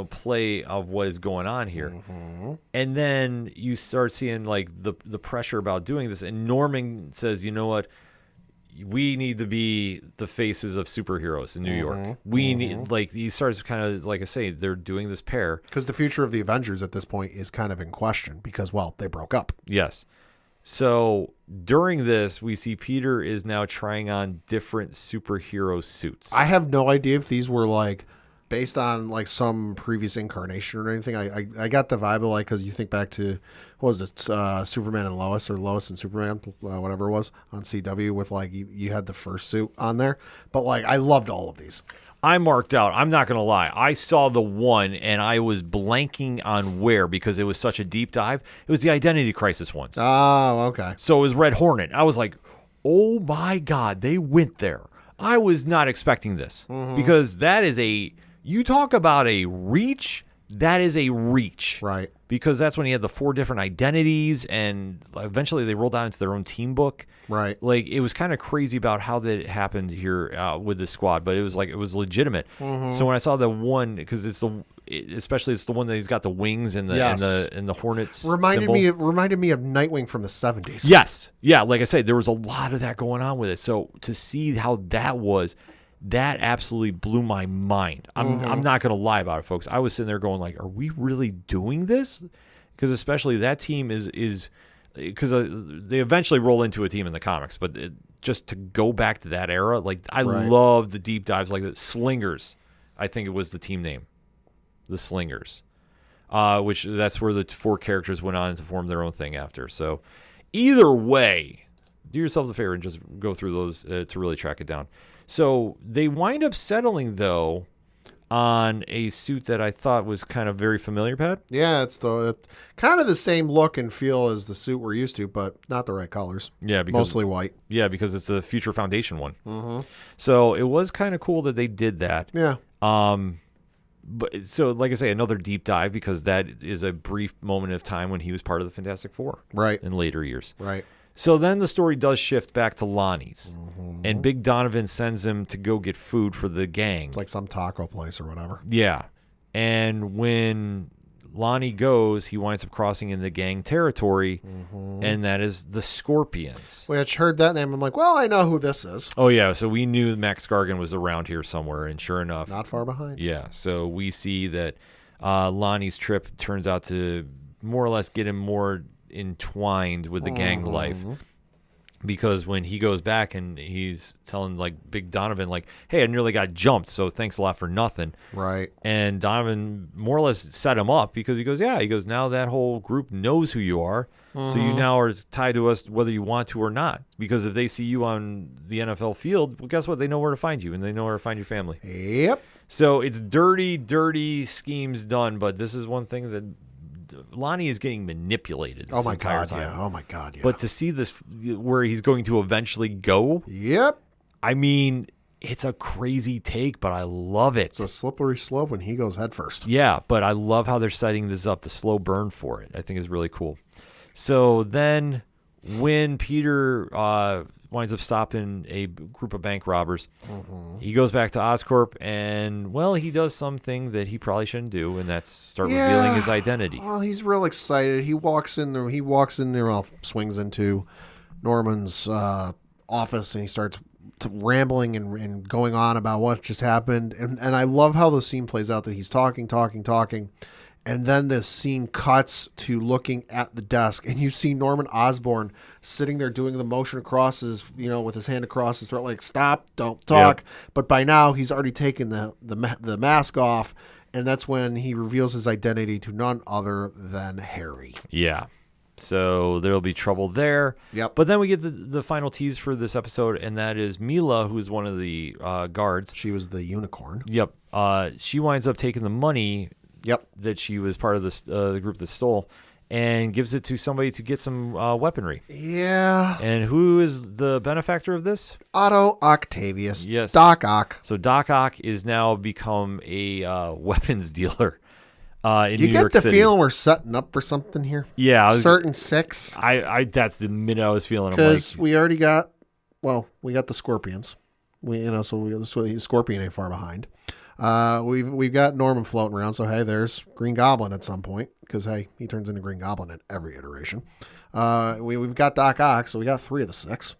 play of what is going on here. And then you start seeing like the pressure about doing this. And Norman says, you know what? We need to be the faces of superheroes in New York. We need, like, he starts kind of, like I say, they're doing this pair. Because the future of the Avengers at this point is kind of in question because, well, they broke up. Yes. So during this, we see Peter is now trying on different superhero suits. I have no idea if these were, like, based on, like, some previous incarnation or anything. I got the vibe of, like, because you think back to, what was it, Superman and Lois, or Lois and Superman, whatever it was, on CW with, like, you had the first suit on there. But, like, I loved all of these. I marked out. I'm not going to lie. I saw the one, and I was blanking on where because it was such a deep dive. It was the Identity Crisis ones. Oh, okay. So it was Red Hornet. I was like, oh, my God, they went there. I was not expecting this because that is you talk about a reach, that is a reach. Right. Because that's when he had the 4 different identities, and eventually they rolled out into their own team book. Right. Like, it was kind of crazy about how that happened here with the squad, but it was legitimate. So when I saw the one, because it's the one that he's got the wings and the Hornets reminded symbol. reminded me of Nightwing from the 70s. Yes. Yeah, like I said, there was a lot of that going on with it. So to see how that absolutely blew my mind. I'm not going to lie about it, folks. I was sitting there going like, are we really doing this? Because especially that team is because they eventually roll into a team in the comics, but just to go back to that era, like I love the deep dives, like the Slingers. I think it was the team name, the Slingers, which that's where the 4 characters went on to form their own thing after. So either way, do yourselves a favor and just go through those to really track it down. So they wind up settling, though, on a suit that I thought was kind of very familiar, Pat. Yeah, it's kind of the same look and feel as the suit we're used to, but not the right colors. Yeah, mostly white. Yeah, because it's the Future Foundation one. So it was kind of cool that they did that. Yeah. But so, like I say, another deep dive because that is a brief moment of time when he was part of the Fantastic Four. Right. In later years. Right. So then the story does shift back to Lonnie's, and Big Donovan sends him to go get food for the gang. It's like some taco place or whatever. Yeah. And when Lonnie goes, he winds up crossing into gang territory, and that is the Scorpions. Which heard that name, I'm like, well, I know who this is. Oh, yeah. So we knew Max Gargan was around here somewhere, and sure enough. Not far behind. Yeah. So we see that Lonnie's trip turns out to more or less get him more entwined with the gang life, because when he goes back and he's telling like Big Donovan like, hey, I nearly got jumped, so thanks a lot for nothing. Right. And Donovan more or less set him up because he goes, now that whole group knows who you are, so you now are tied to us whether you want to or not, because if they see you on the NFL field, well, guess what, they know where to find you and they know where to find your family. Yep. So it's dirty schemes done, but this is one thing that Lonnie is getting manipulated this entire time. Yeah. Oh my God, yeah. But to see this where he's going to eventually go, yep. I mean, it's a crazy take, but I love it. It's a slippery slope when he goes head first. Yeah, but I love how they're setting this up, the slow burn for it. I think is really cool. So then when Peter winds up stopping a group of bank robbers. He goes back to Oscorp, and, well, he does something that he probably shouldn't do, and that's start revealing his identity. Well, he's real excited. He walks in there. Well, swings into Norman's office, and he starts rambling and going on about what just happened. And I love how the scene plays out, that he's talking. And then the scene cuts to looking at the desk, and you see Norman Osborn sitting there doing the motion across his, with his hand across his throat, like, stop, don't talk. Yep. But by now, he's already taken the mask off, and that's when he reveals his identity to none other than Harry. Yeah. So there'll be trouble there. Yep. But then we get the final tease for this episode, and that is Mila, who's one of the guards. She was the unicorn. Yep. She winds up taking the money. Yep. That she was part of the group that stole, and gives it to somebody to get some weaponry. Yeah. And who is the benefactor of this? Otto Octavius. Yes. Doc Ock. So Doc Ock is now become a weapons dealer in New You York get the City. feeling we're setting up for something here? Yeah. Certain six? I that's the minute I was feeling. Because we already got, we got the Scorpions. So Scorpion ain't far behind. We've got Norman floating around, so hey, there's Green Goblin at some point, because hey, he turns into Green Goblin in every iteration. We've got Doc Ock, so we got 3 of the 6.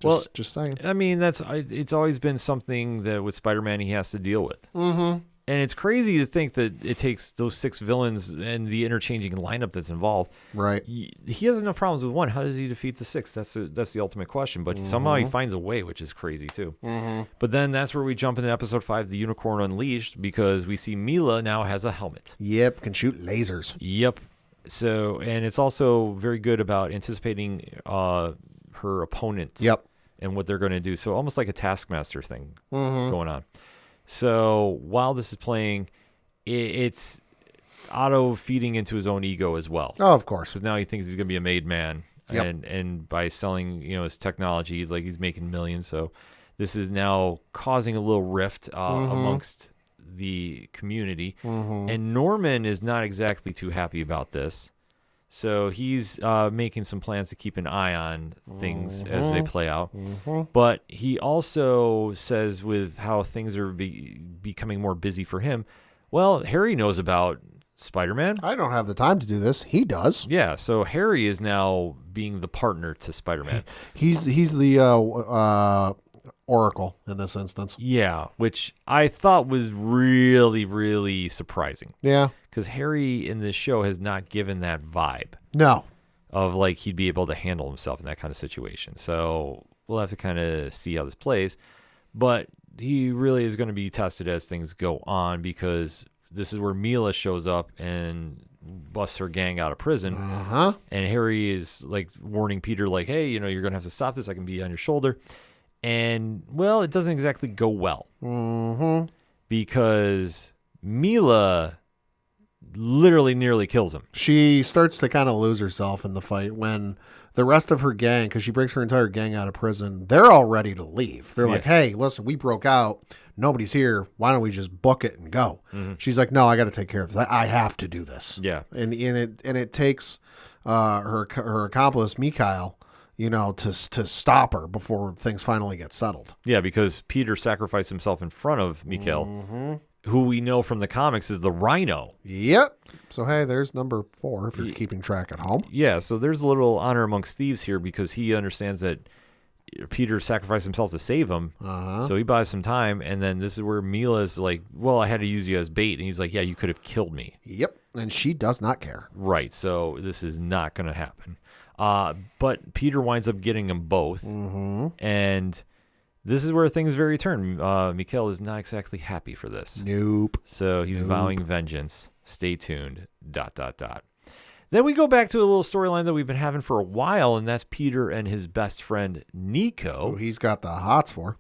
Just saying. I mean, it's always been something that with Spider-Man he has to deal with. Mm-hmm. And it's crazy to think that it takes those 6 villains and the interchanging lineup that's involved. Right. He has enough problems with one. How does he defeat the 6? That's the ultimate question. But somehow he finds a way, which is crazy too. Mm-hmm. But then that's where we jump into episode 5, The Unicorn Unleashed, because we see Mila now has a helmet. Yep, can shoot lasers. Yep. So, and it's also very good about anticipating her opponent. Yep. And what they're going to do. So almost like a Taskmaster thing going on. So while this is playing, it's Otto feeding into his own ego as well. Oh, of course. Because now he thinks he's going to be a made man. Yep. And by selling, his technology, he's making millions. So this is now causing a little rift amongst the community. And Norman is not exactly too happy about this. So he's making some plans to keep an eye on things as they play out. But he also says, with how things are becoming more busy for him, well, Harry knows about Spider-Man. I don't have the time to do this. He does. Yeah, so Harry is now being the partner to Spider-Man. He's the Oracle in this instance. Yeah, which I thought was really, really surprising. Yeah. Because Harry in this show has not given that vibe. No. Of he'd be able to handle himself in that kind of situation. So we'll have to kind of see how this plays. But he really is going to be tested as things go on, because this is where Mila shows up and busts her gang out of prison. And Harry is warning Peter, hey, you're going to have to stop this. I can be on your shoulder. And, well, it doesn't exactly go well. Because Mila literally nearly kills him. She starts to kind of lose herself in the fight when the rest of her gang, because she breaks her entire gang out of prison, they're all ready to leave. They're like, hey, listen, we broke out. Nobody's here. Why don't we just book it and go? She's like, no, I got to take care of this. I have to do this. Yeah. And it takes her accomplice, Mikhail, to stop her before things finally get settled. Yeah, because Peter sacrificed himself in front of Mikhail, who we know from the comics is the Rhino. Yep. So, hey, there's number 4 if you're keeping track at home. Yeah, so there's a little honor amongst thieves here, because he understands that Peter sacrificed himself to save him. So he buys some time, and then this is where Mila's like, well, I had to use you as bait. And he's like, yeah, you could have killed me. Yep. And she does not care. Right, so this is not going to happen. But Peter winds up getting them both. And this is where things very turn. Mikhail is not exactly happy for this. Nope. So he's vowing vengeance. Stay tuned. ... Then we go back to a little storyline that we've been having for a while, and that's Peter and his best friend Nico. Who he's got the hots for.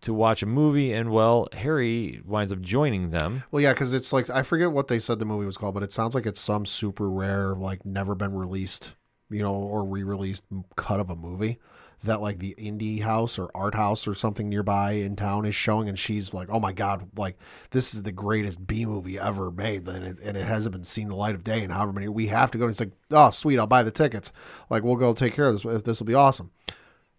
To watch a movie, and, well, Harry winds up joining them. Well, yeah, because it's I forget what they said the movie was called, but it sounds like it's some super rare, never been released, or re-released cut of a movie. that like the indie house or art house or something nearby in town is showing, and she's like, oh my God, like this is the greatest B movie ever made, and it hasn't been seen the light of day in however many, we have to go. And it's like, oh sweet, I'll buy the tickets. Like, we'll go take care of this. This will be awesome.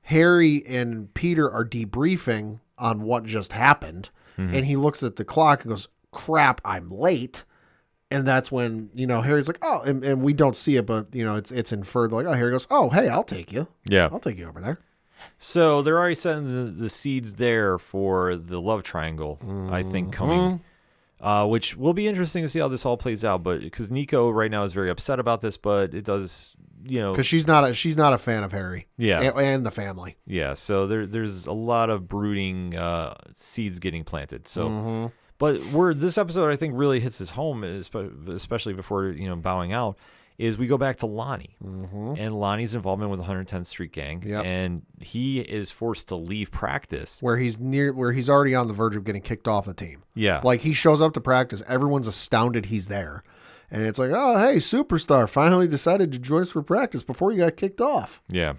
Harry and Peter are debriefing on what just happened. And he looks at the clock and goes, crap, I'm late. And that's when, Harry's like, oh, and we don't see it, but, it's inferred. Like, oh, Harry goes, oh, hey, I'll take you. Yeah. I'll take you over there. So they're already setting the seeds there for the love triangle, I think, coming, which will be interesting to see how this all plays out. But because Nico right now is very upset about this, but it does, because she's not a fan of Harry. Yeah. And the family. Yeah. So there's a lot of brooding seeds getting planted. So. But where this episode, I think, really hits his home, especially before, bowing out, is we go back to Lonnie. And Lonnie's involvement with the 110th Street Gang. Yep. And he is forced to leave practice. Where he's already on the verge of getting kicked off the team. Yeah. Like, he shows up to practice. Everyone's astounded he's there. And it's like, oh, hey, superstar, finally decided to join us for practice before you got kicked off. Yeah.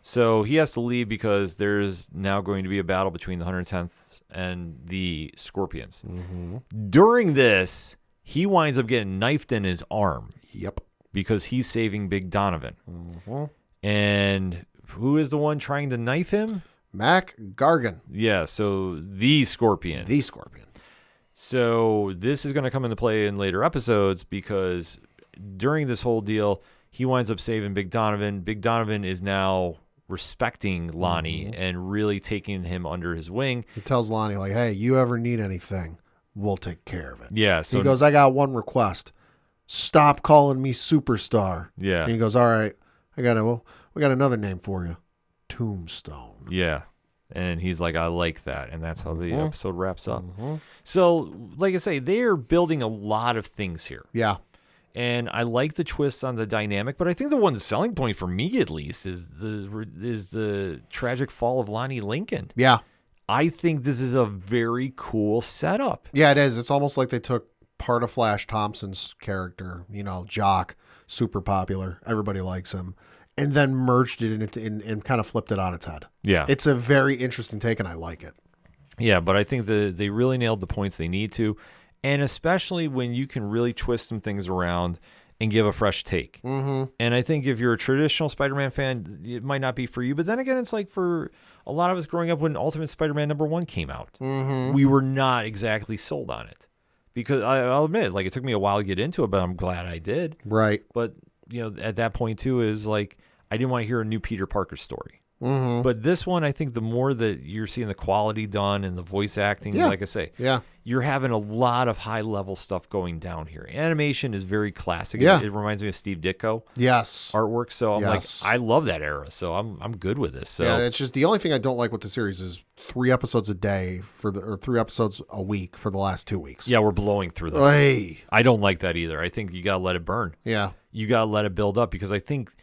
So he has to leave because there's now going to be a battle between the 110th and the Scorpions. During this, he winds up getting knifed in his arm. Yep. Because he's saving Big Donovan. And who is the one trying to knife him? Mac Gargan. Yeah, so the Scorpion. The Scorpion. So this is going to come into play in later episodes because during this whole deal, he winds up saving Big Donovan. Big Donovan is now respecting Lonnie and really taking him under his wing. He tells Lonnie, like, hey, you ever need anything, we'll take care of it. Yeah. So he goes, I got one request. Stop calling me superstar. Yeah. And he goes, all right, we got another name for you. Tombstone. Yeah. And he's like, I like that. And that's how the episode wraps up. So, like I say, they're building a lot of things here. Yeah. And I like the twist on the dynamic, but I think the one selling point for me, at least, is the tragic fall of Lonnie Lincoln. Yeah. I think this is a very cool setup. Yeah, it is. It's almost like they took part of Flash Thompson's character, Jock, super popular, everybody likes him, and then merged it and kind of flipped it on its head. Yeah. It's a very interesting take, and I like it. Yeah, but I think they really nailed the points they need to. And especially when you can really twist some things around and give a fresh take. And I think if you're a traditional Spider-Man fan, it might not be for you. But then again, it's like for a lot of us growing up when Ultimate Spider-Man #1 came out, we were not exactly sold on it. Because I'll admit, like, it took me a while to get into it, but I'm glad I did. Right. But, at that point, too, is like, I didn't want to hear a new Peter Parker story. But this one, I think the more that you're seeing the quality done and the voice acting, like I say, you're having a lot of high-level stuff going down here. Animation is very classic. Yeah. It reminds me of Steve Ditko Yes. artwork. So I'm Yes. like, I love that era. So I'm good with this. So Yeah, it's just the only thing I don't like with the series is 3 episodes a day or 3 episodes a week for the last 2 weeks. yeah, we're blowing through this. Hey. I don't like that either. I think you got to let it burn. Yeah. You got to let it build up because I think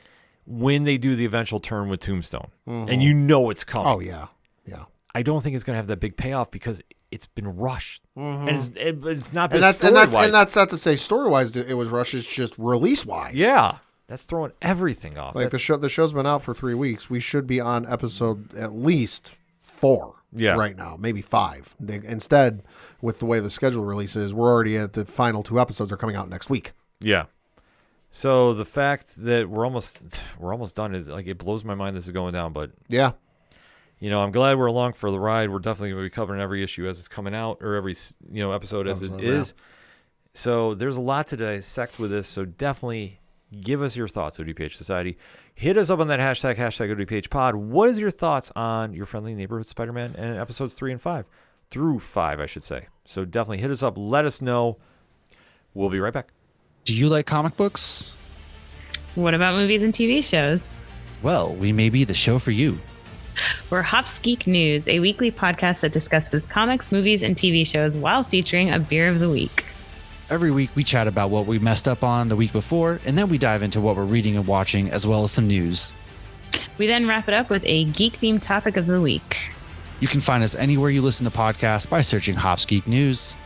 when they do the eventual turn with Tombstone, and it's coming. Oh, yeah. Yeah. I don't think it's going to have that big payoff because it's been rushed, and it's not been And story-wise. that's not to say story-wise it was rushed. It's just release-wise. Yeah, that's throwing everything off. Like the show's been out for 3 weeks. We should be on episode at least 4 right now, maybe 5. Instead, with the way the schedule releases, we're already at the final 2 episodes are coming out next week. Yeah. So the fact that we're almost done is like, it blows my mind this is going down, but yeah. I'm glad we're along for the ride. We're definitely going to be covering every issue as it's coming out, or every episode as it is. So there's a lot to dissect with this. So definitely give us your thoughts, ODPH Society. Hit us up on that hashtag ODPH Pod. What is your thoughts on Your Friendly Neighborhood Spider-Man and episodes 3 and 5? Through 5, I should say. So definitely hit us up. Let us know. We'll be right back. Do you like comic books? What about movies and TV shows? Well, we may be the show for you. We're Hops Geek News, a weekly podcast that discusses comics, movies, and TV shows while featuring a beer of the week. Every week we chat about what we messed up on the week before, and then we dive into what we're reading and watching, as well as some news. We then wrap it up with a geek-themed topic of the week. You can find us anywhere you listen to podcasts by searching Hops Geek News.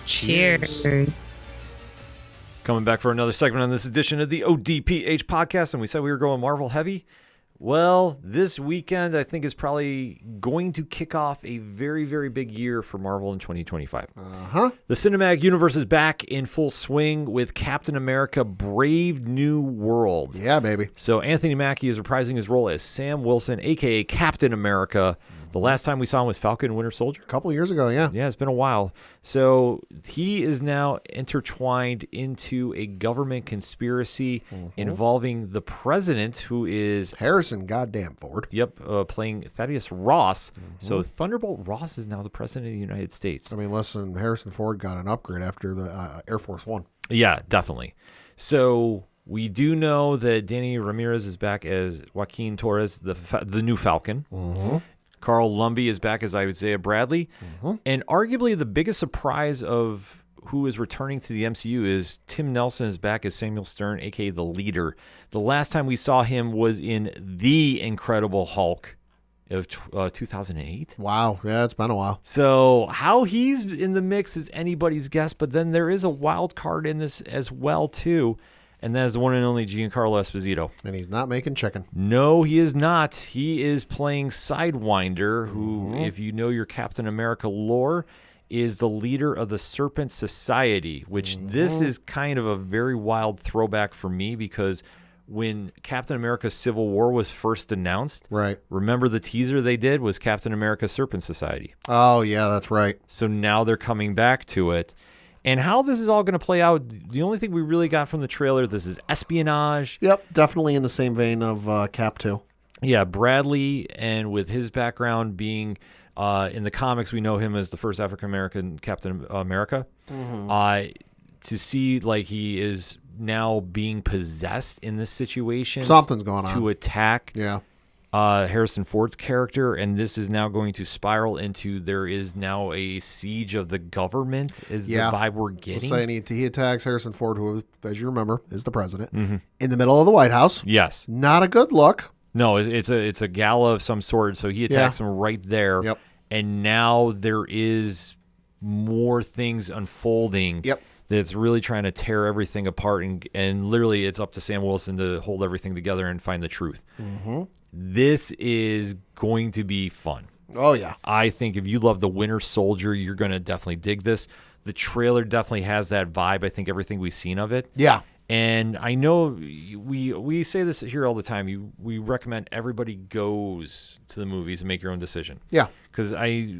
Cheers. Coming back for another segment on this edition of the ODPH podcast, and we said we were going Marvel heavy. Well, this weekend I think is probably going to kick off a very, very big year for Marvel in 2025. The cinematic universe is back in full swing with Captain America: Brave New World. Yeah, baby. So Anthony Mackie is reprising his role as Sam Wilson, a.k.a. Captain America. The last time we saw him was Falcon and Winter Soldier. A couple years ago, yeah. Yeah, it's been a while. So he is now intertwined into a government conspiracy involving the president, who is Harrison goddamn Ford. playing Thaddeus Ross. So Thunderbolt Ross is now the president of the United States. I mean, listen, Harrison Ford got an upgrade after the Air Force One. Yeah, definitely. So we do know that Danny Ramirez is back as Joaquin Torres, the new Falcon. Carl Lumbly is back as Isaiah Bradley. And arguably the biggest surprise of who is returning to the MCU is Tim Nelson is back as Samuel Stern, a.k.a. the leader. The last time we saw him was in The Incredible Hulk of 2008. Wow. Yeah, it's been a while. So how he's in the mix is anybody's guess, but then there is a wild card in this as well, too. And that is the one and only Giancarlo Esposito. And he's not making chicken. No, he is not. He is playing Sidewinder, who, if you know your Captain America lore, is the leader of the Serpent Society, which this is kind of a very wild throwback for me because when Captain America Civil War was first announced, Right. remember the teaser they did was Captain America Serpent Society. Oh, yeah, that's right. So now they're coming back to it. And how this is all going to play out, the only thing we really got from the trailer, this is espionage. Yep, definitely in the same vein of Cap 2. Yeah, Bradley, and with his background being in the comics, we know him as the first African-American Captain America. To see like he is now being possessed in this situation. Something's going on. To attack Yeah. Harrison Ford's character, and this is now going to spiral into there is now a siege of the government is the vibe we're getting. Saying he attacks Harrison Ford, who, as you remember, is the president, in the middle of the White House. Yes. Not a good look. No, it's a gala of some sort, so he attacks him right there. Yep. And now there is more things unfolding. Yep. That's really trying to tear everything apart, and literally it's up to Sam Wilson to hold everything together and find the truth. This is going to be fun. Oh, yeah. I think if you love the Winter Soldier, you're going to definitely dig this. The trailer definitely has that vibe. I think everything we've seen of it. Yeah. And I know we say this here all the time. We recommend everybody goes to the movies and make your own decision. Yeah. Because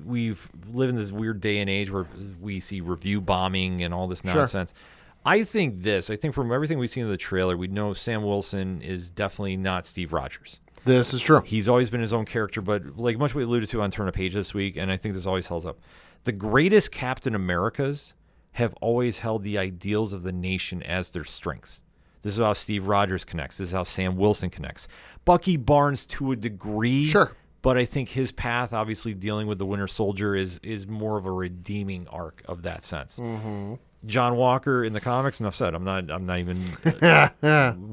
we've lived in this weird day and age where we see review bombing and all this nonsense. I think from everything we've seen in the trailer, we know Sam Wilson is definitely not Steve Rogers. This is true. He's always been his own character, but like much we alluded to on Turn a Page this week, and I think this always holds up. The greatest Captain Americas have always held the ideals of the nation as their strengths. This is how Steve Rogers connects. This is how Sam Wilson connects. Bucky Barnes to a degree. Sure. But I think his path, obviously dealing with the Winter Soldier, is more of a redeeming arc of that sense. John Walker in the comics, enough said. I'm not even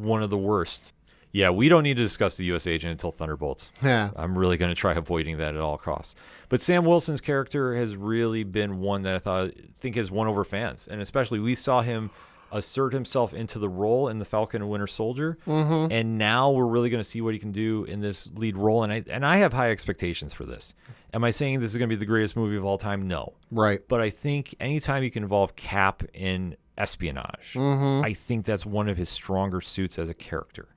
one of the worst. Yeah, we don't need to discuss the U.S. agent until Thunderbolts. Yeah. I'm really going to try avoiding that at all costs. But Sam Wilson's character has really been one that I think has won over fans. And especially we saw him assert himself into the role in the Falcon and Winter Soldier. And now we're really going to see what he can do in this lead role. And I have high expectations for this. Am I saying this is going to be the greatest movie of all time? No. Right. But I think anytime you can involve Cap in espionage, I think that's one of his stronger suits as a character.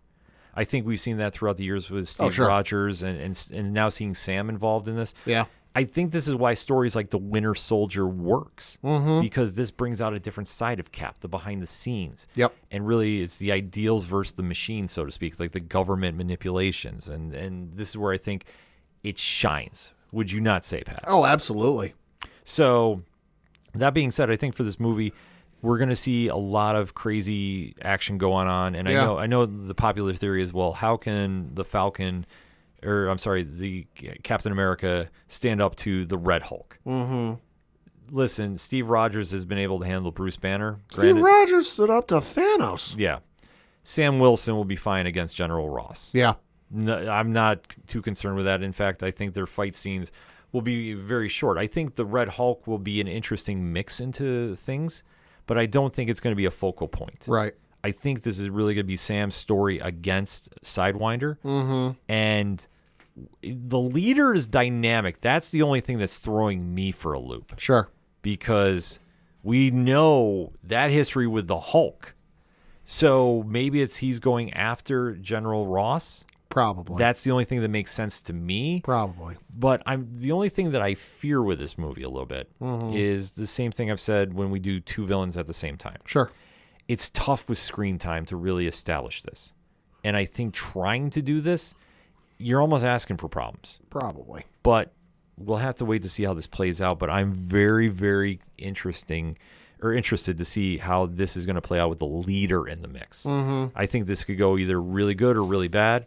I think we've seen that throughout the years with Steve Rogers and now seeing Sam involved in this. Yeah. I think this is why stories like The Winter Soldier works because this brings out a different side of Cap, the behind the scenes. Yep. And really it's the ideals versus the machine, so to speak, like the government manipulations. And this is where I think it shines. Would you not say, Pat? Oh, absolutely. So that being said, I think for this movie, we're going to see a lot of crazy action going on. And I know the popular theory is, well, how can the the Captain America stand up to the Red Hulk? Listen, Steve Rogers has been able to handle Bruce Banner. Steve Rogers stood up to Thanos. Yeah. Sam Wilson will be fine against General Ross. Yeah. No, I'm not too concerned with that. In fact, I think their fight scenes will be very short. I think the Red Hulk will be an interesting mix into things, but I don't think it's going to be a focal point. Right. I think this is really going to be Sam's story against Sidewinder. Mm-hmm. And the leader is dynamic. That's the only thing that's throwing me for a loop. Sure. Because we know that history with the Hulk. So maybe he's going after General Ross. Probably. That's the only thing that makes sense to me. Probably. But the only thing that I fear with this movie a little bit is the same thing I've said when we do two villains at the same time. Sure. It's tough with screen time to really establish this. And I think trying to do this, you're almost asking for problems. Probably. But we'll have to wait to see how this plays out. But I'm very, very interested to see how this is going to play out with the leader in the mix. Mm-hmm. I think this could go either really good or really bad.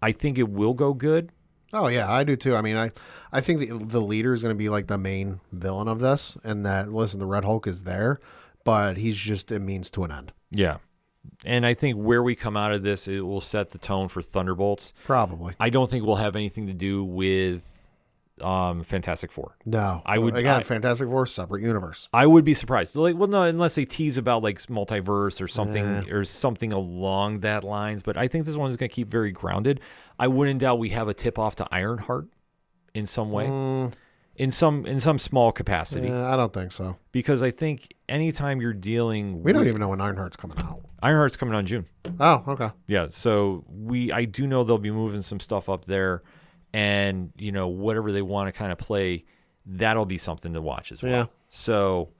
I think it will go good. Oh, yeah, I do too. I mean, I think the leader is going to be like the main villain of this, and that, listen, the Red Hulk is there, but he's just a means to an end. Yeah. And I think where we come out of this, it will set the tone for Thunderbolts. Probably. I don't think we'll have anything to do with Fantastic Four. No. Fantastic Four, separate universe. I would be surprised. Like, well, no, unless they tease about like multiverse or something along that lines. But I think this one is going to keep very grounded. I wouldn't doubt we have a tip off to Ironheart in some way, in some small capacity. I don't think so. Because I think anytime you're dealing, we don't even know when Ironheart's coming out. Ironheart's coming out in June. Oh, okay. Yeah, so I do know they'll be moving some stuff up there. And, whatever they want to kind of play, that'll be something to watch as well. Yeah. So,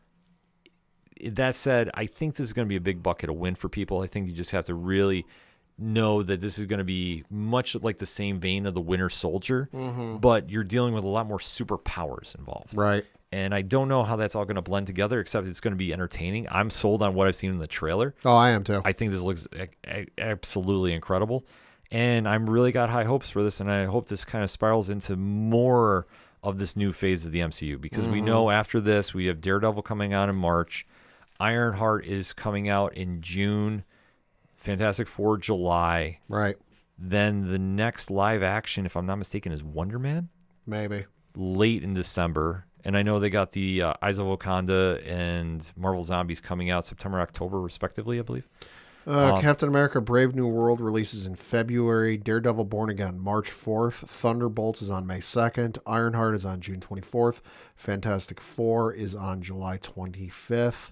that said, I think this is going to be a big bucket of win for people. I think you just have to really know that this is going to be much like the same vein of the Winter Soldier, but you're dealing with a lot more superpowers involved. Right. And I don't know how that's all going to blend together, except it's going to be entertaining. I'm sold on what I've seen in the trailer. Oh, I am too. I think this looks absolutely incredible. And I'm really got high hopes for this, and I hope this kind of spirals into more of this new phase of the MCU, because we know after this, we have Daredevil coming out in March, Ironheart is coming out in June, Fantastic Four July. Right. Then the next live action, if I'm not mistaken, is Wonder Man? Maybe. Late in December. And I know they got the Eyes of Wakanda and Marvel Zombies coming out September, October, respectively, I believe. Captain America Brave New World releases in February. Daredevil Born Again March 4th. Thunderbolts is on May 2nd. Ironheart is on June 24th. Fantastic Four is on July 25th.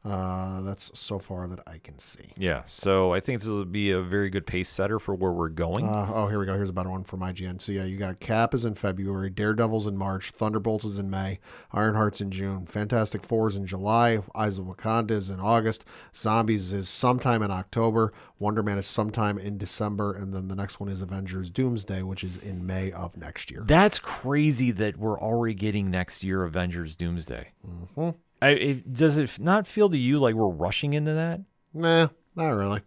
That's so far that I can see. Yeah, so I think this will be a very good pace setter for where we're going. Here we go. Here's a better one from IGN. So, yeah, you got Cap is in February, Daredevil's in March, Thunderbolts is in May, Ironheart's in June, Fantastic Four is in July, Eyes of Wakanda is in August, Zombies is sometime in October, Wonder Man is sometime in December, and then the next one is Avengers Doomsday, which is in May of next year. That's crazy that we're already getting next year Avengers Doomsday. Mm-hmm. Does it not feel to you like we're rushing into that? Nah, not really.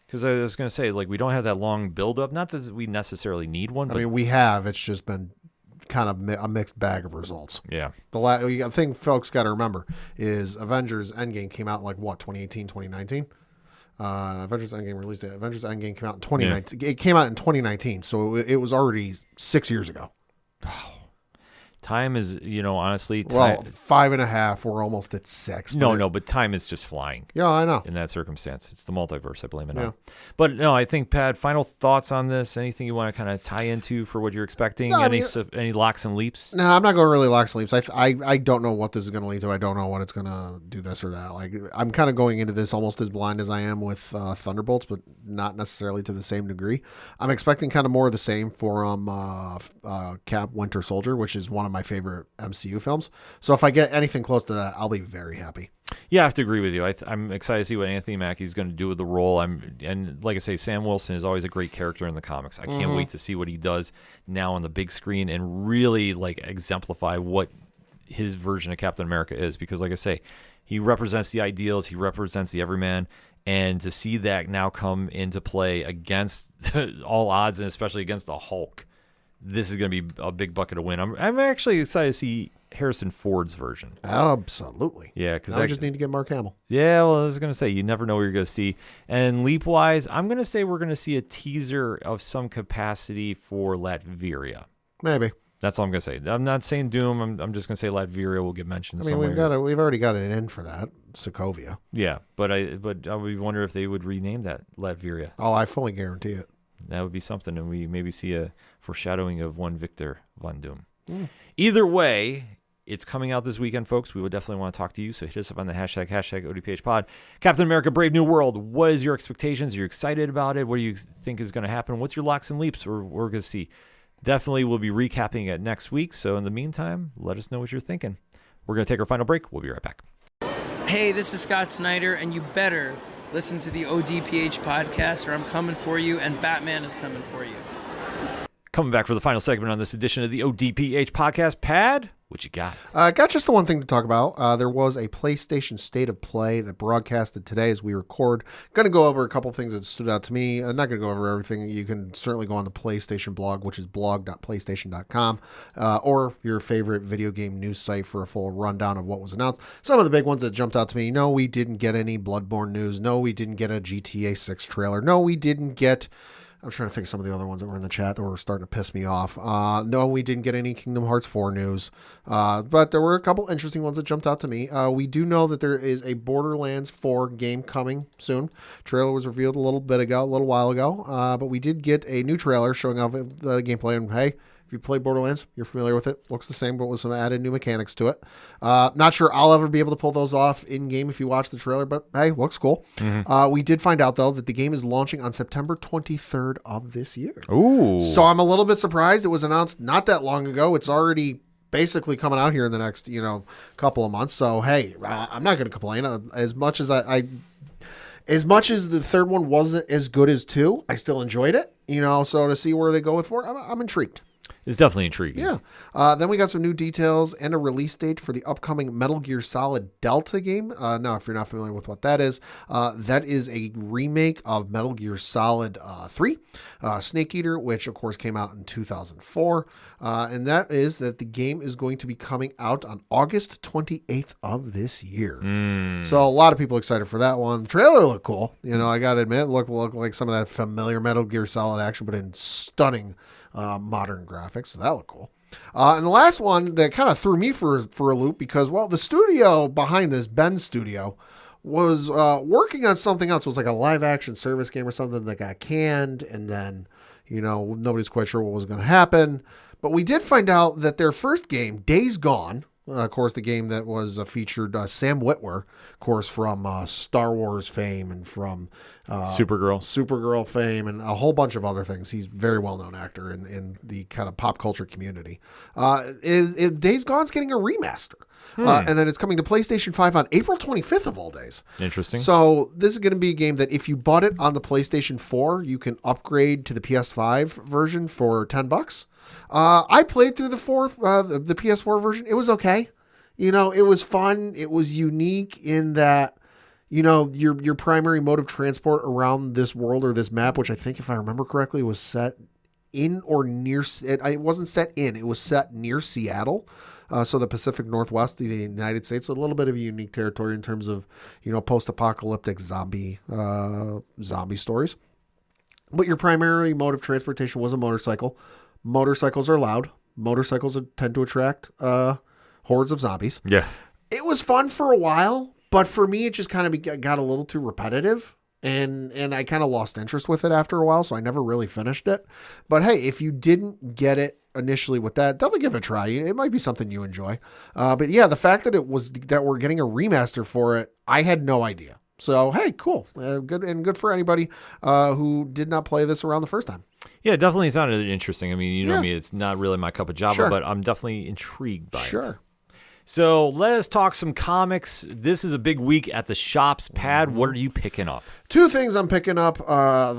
Because I was going to say, like, we don't have that long build-up. Not that we necessarily need one. But I mean, we have. It's just been kind of a mixed bag of results. Yeah. The thing folks got to remember is Avengers Endgame came out in, 2018, 2019? Avengers Endgame released it. Avengers Endgame came out in 2019. Yeah. It came out in 2019, so it was already 6 years ago. Time is, honestly... Well, 5.5. We're almost at 6. But time is just flying. Yeah, I know. In that circumstance. It's the multiverse, I blame it on. But, no, I think, Pat, final thoughts on this? Anything you want to kind of tie into for what you're expecting? No, any locks and leaps? No, I'm not going to really locks and leaps. I don't know what this is going to lead to. I don't know what it's going to do this or that. Like, I'm kind of going into this almost as blind as I am with Thunderbolts, but not necessarily to the same degree. I'm expecting kind of more of the same for Cap Winter Soldier, which is one of my favorite MCU films. So if I get anything close to that, I'll be very happy. Yeah, I have to agree with you. I'm excited to see what Anthony Mackie's going to do with the role. And like I say, Sam Wilson is always a great character in the comics. I can't wait to see what he does now on the big screen and really exemplify what his version of Captain America is. Because like I say, he represents the ideals, he represents the everyman, and to see that now come into play against all odds, and especially against the Hulk, this is going to be a big bucket of win. I'm actually excited to see Harrison Ford's version. Absolutely. Yeah, because I just need to get Mark Hamill. Yeah, well, I was going to say, you never know what you're going to see. And leap-wise, I'm going to say we're going to see a teaser of some capacity for Latveria. Maybe. That's all I'm gonna say. I'm not saying Doom. I'm just gonna say Latveria will get mentioned. I mean, somewhere. we've already got an in for that, Sokovia. Yeah, but I would wonder if they would rename that Latveria. Oh, I fully guarantee it. That would be something, and we maybe see a foreshadowing of one Victor Von Doom. Either way, it's coming out this weekend, folks. We would definitely want to talk to you, so hit us up on the hashtag ODPH pod. Captain America Brave New World, what is your expectations? Are you excited about it? What do you think is going to happen? What's your locks and leaps we're going to see? Definitely we'll be recapping it next week, so in the meantime, let us know what you're thinking. We're going to take our final break. We'll be right back. Hey, this is Scott Snyder, and you better listen to the ODPH podcast, or I'm coming for you, and Batman is coming for you. Coming back for the final segment on this edition of the ODPH podcast. Pad, what you got? I got just the one thing to talk about. There was a PlayStation State of Play that broadcasted today as we record. Going to go over a couple things that stood out to me. I'm not going to go over everything. You can certainly go on the PlayStation blog, which is blog.playstation.com, or your favorite video game news site for a full rundown of what was announced. Some of the big ones that jumped out to me. No, we didn't get any Bloodborne news. No, we didn't get a GTA 6 trailer. No, we didn't get... I'm trying to think of some of the other ones that were in the chat that were starting to piss me off. No, we didn't get any Kingdom Hearts 4 news, but there were a couple interesting ones that jumped out to me. We do know that there is a Borderlands 4 game coming soon. Trailer was revealed a little while ago, but we did get a new trailer showing off the gameplay. And hey, if you play Borderlands, you're familiar with it. Looks the same, but with some added new mechanics to it. Not sure I'll ever be able to pull those off in-game if you watch the trailer, but hey, looks cool. We did find out, though, that the game is launching on September 23rd of this year. Ooh. So I'm a little bit surprised. It was announced not that long ago. It's already basically coming out here in the next, couple of months. So, hey, I'm not going to complain. As much as as much as the third one wasn't as good as 2, I still enjoyed it. So to see where they go with 4, I'm intrigued. It's definitely intriguing. Yeah. Then we got some new details and a release date for the upcoming Metal Gear Solid Delta game. Now, if you're not familiar with what that is a remake of Metal Gear Solid 3, Snake Eater, which of course came out in 2004. And that is that the game is going to be coming out on August 28th of this year. So a lot of people excited for that one. The trailer looked cool. I got to admit, it looked like some of that familiar Metal Gear Solid action, but in stunning modern graphics, so that looked cool. And the last one that kind of threw me for a loop because, well, the studio behind this, Ben Studio, was working on something else. It was like a live action service game or something that got canned, and then, nobody's quite sure what was going to happen. But we did find out that their first game, Days Gone, of course, the game that was featured Sam Witwer, of course, from Star Wars fame and from Supergirl fame and a whole bunch of other things. He's a very well-known actor in the kind of pop culture community. Days Gone's getting a remaster. And then it's coming to PlayStation 5 on April 25th of all days. Interesting. So this is going to be a game that if you bought it on the PlayStation 4, you can upgrade to the PS5 version for $10. I played through the PS4 version. It was okay. It was fun. It was unique in that, your primary mode of transport around this world or this map, which I think, if I remember correctly, was set in or near, it wasn't set in, it was set near Seattle. So the Pacific Northwest of the United States, a little bit of a unique territory in terms of, post-apocalyptic zombie stories. But your primary mode of transportation was a motorcycle. Motorcycles are loud. Motorcycles tend to attract hordes of zombies. Yeah. It was fun for a while, but for me, it just kind of got a little too repetitive. And I kind of lost interest with it after a while, so I never really finished it. But hey, if you didn't get it initially with that, definitely give it a try. It might be something you enjoy. But yeah, the fact that we're getting a remaster for it, I had no idea. So hey, cool, good for anybody who did not play this around the first time. Yeah, it definitely sounded interesting. I mean, you know me, it's not really my cup of Java, but I'm definitely intrigued by it. Sure. So let us talk some comics. This is a big week at the shops. Pad, what are you picking up? 2 things I'm picking up. I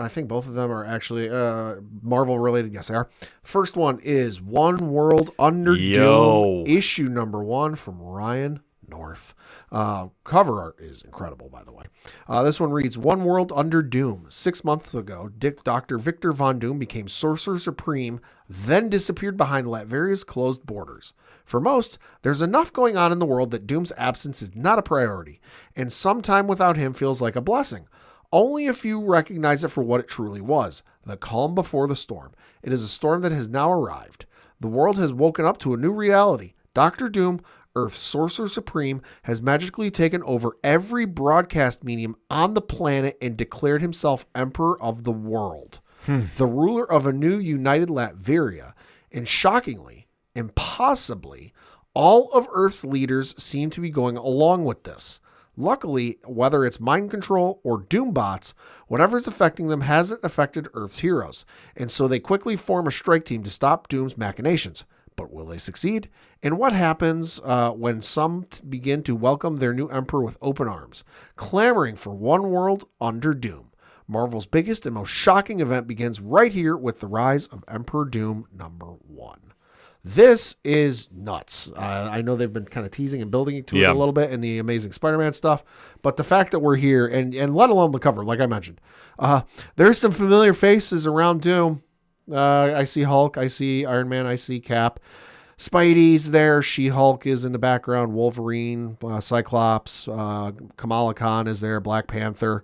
think both of them are actually Marvel related. Yes, they are. First one is One World Under Doom, issue number 1 from Ryan North. Cover art is incredible, by the way. This one reads, One World Under Doom. 6 months ago, Dr. Victor Von Doom became Sorcerer Supreme, then disappeared behind Latveria's closed borders. For most, there's enough going on in the world that Doom's absence is not a priority, and some time without him feels like a blessing. Only a few recognize it for what it truly was, the calm before the storm. It is a storm that has now arrived. The world has woken up to a new reality. Dr. Doom, Earth's Sorcerer Supreme, has magically taken over every broadcast medium on the planet and declared himself Emperor of the world, the ruler of a new united Latveria. And shockingly, impossibly, all of Earth's leaders seem to be going along with this. Luckily, whether it's mind control or Doombots, whatever's affecting them hasn't affected Earth's heroes, and so they quickly form a strike team to stop Doom's machinations. But will they succeed? And what happens when some begin to welcome their new emperor with open arms, clamoring for one world under Doom? Marvel's biggest and most shocking event begins right here with the rise of Emperor Doom #1. This is nuts. I know they've been kind of teasing and building to it a little bit in the Amazing Spider-Man stuff, but the fact that we're here, and let alone the cover, like I mentioned, there's some familiar faces around Doom. I see Hulk, I see Iron Man, I see Cap. Spidey's there, She-Hulk is in the background, Wolverine, Cyclops, Kamala Khan is there, Black Panther.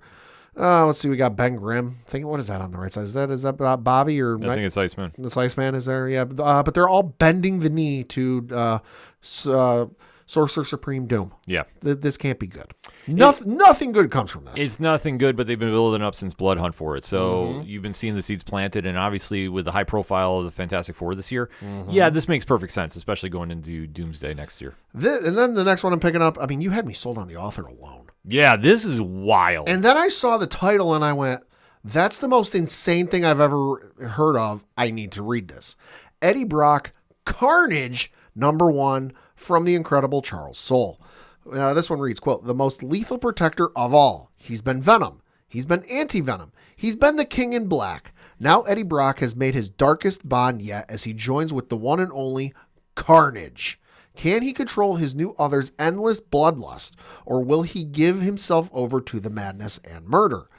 Let's see, we got Ben Grimm. Thinking, what is that on the right side? Is that Bobby or? I think it's Iceman. This Iceman is there, yeah. But they're all bending the knee to Sorcerer Supreme Doom. Yeah, this can't be good. Nothing good comes from this. It's nothing good, but they've been building up since Blood Hunt for it. So you've been seeing the seeds planted, and obviously with the high profile of the Fantastic Four this year, yeah, this makes perfect sense, especially going into Doomsday next year. And then the next one I'm picking up, I mean, you had me sold on the author alone. Yeah, this is wild. And then I saw the title and I went, that's the most insane thing I've ever heard of. I need to read this. Eddie Brock, Carnage, #1 from the incredible Charles Soule. This one reads, quote, the most lethal protector of all. He's been Venom. He's been Anti-Venom. He's been the King in Black. Now Eddie Brock has made his darkest bond yet as he joins with the one and only Carnage. Can he control his new other's endless bloodlust, or will he give himself over to the madness and murder?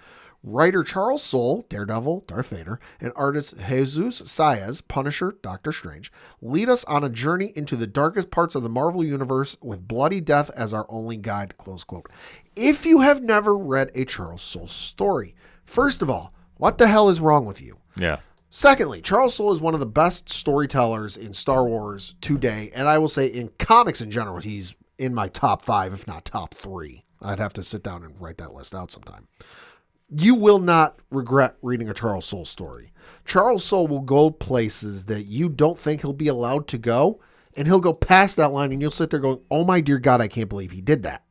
Writer Charles Soule, Daredevil, Darth Vader, and artist Jesus Saez, Punisher, Doctor Strange, lead us on a journey into the darkest parts of the Marvel Universe with bloody death as our only guide, close quote. If you have never read a Charles Soule story, first of all, what the hell is wrong with you? Yeah. Secondly, Charles Soule is one of the best storytellers in Star Wars today, and I will say in comics in general, he's in my top 5, if not top 3. I'd have to sit down and write that list out sometime. You will not regret reading a Charles Soule story. Charles Soule will go places that you don't think he'll be allowed to go, and he'll go past that line, and you'll sit there going, oh my dear God, I can't believe he did that.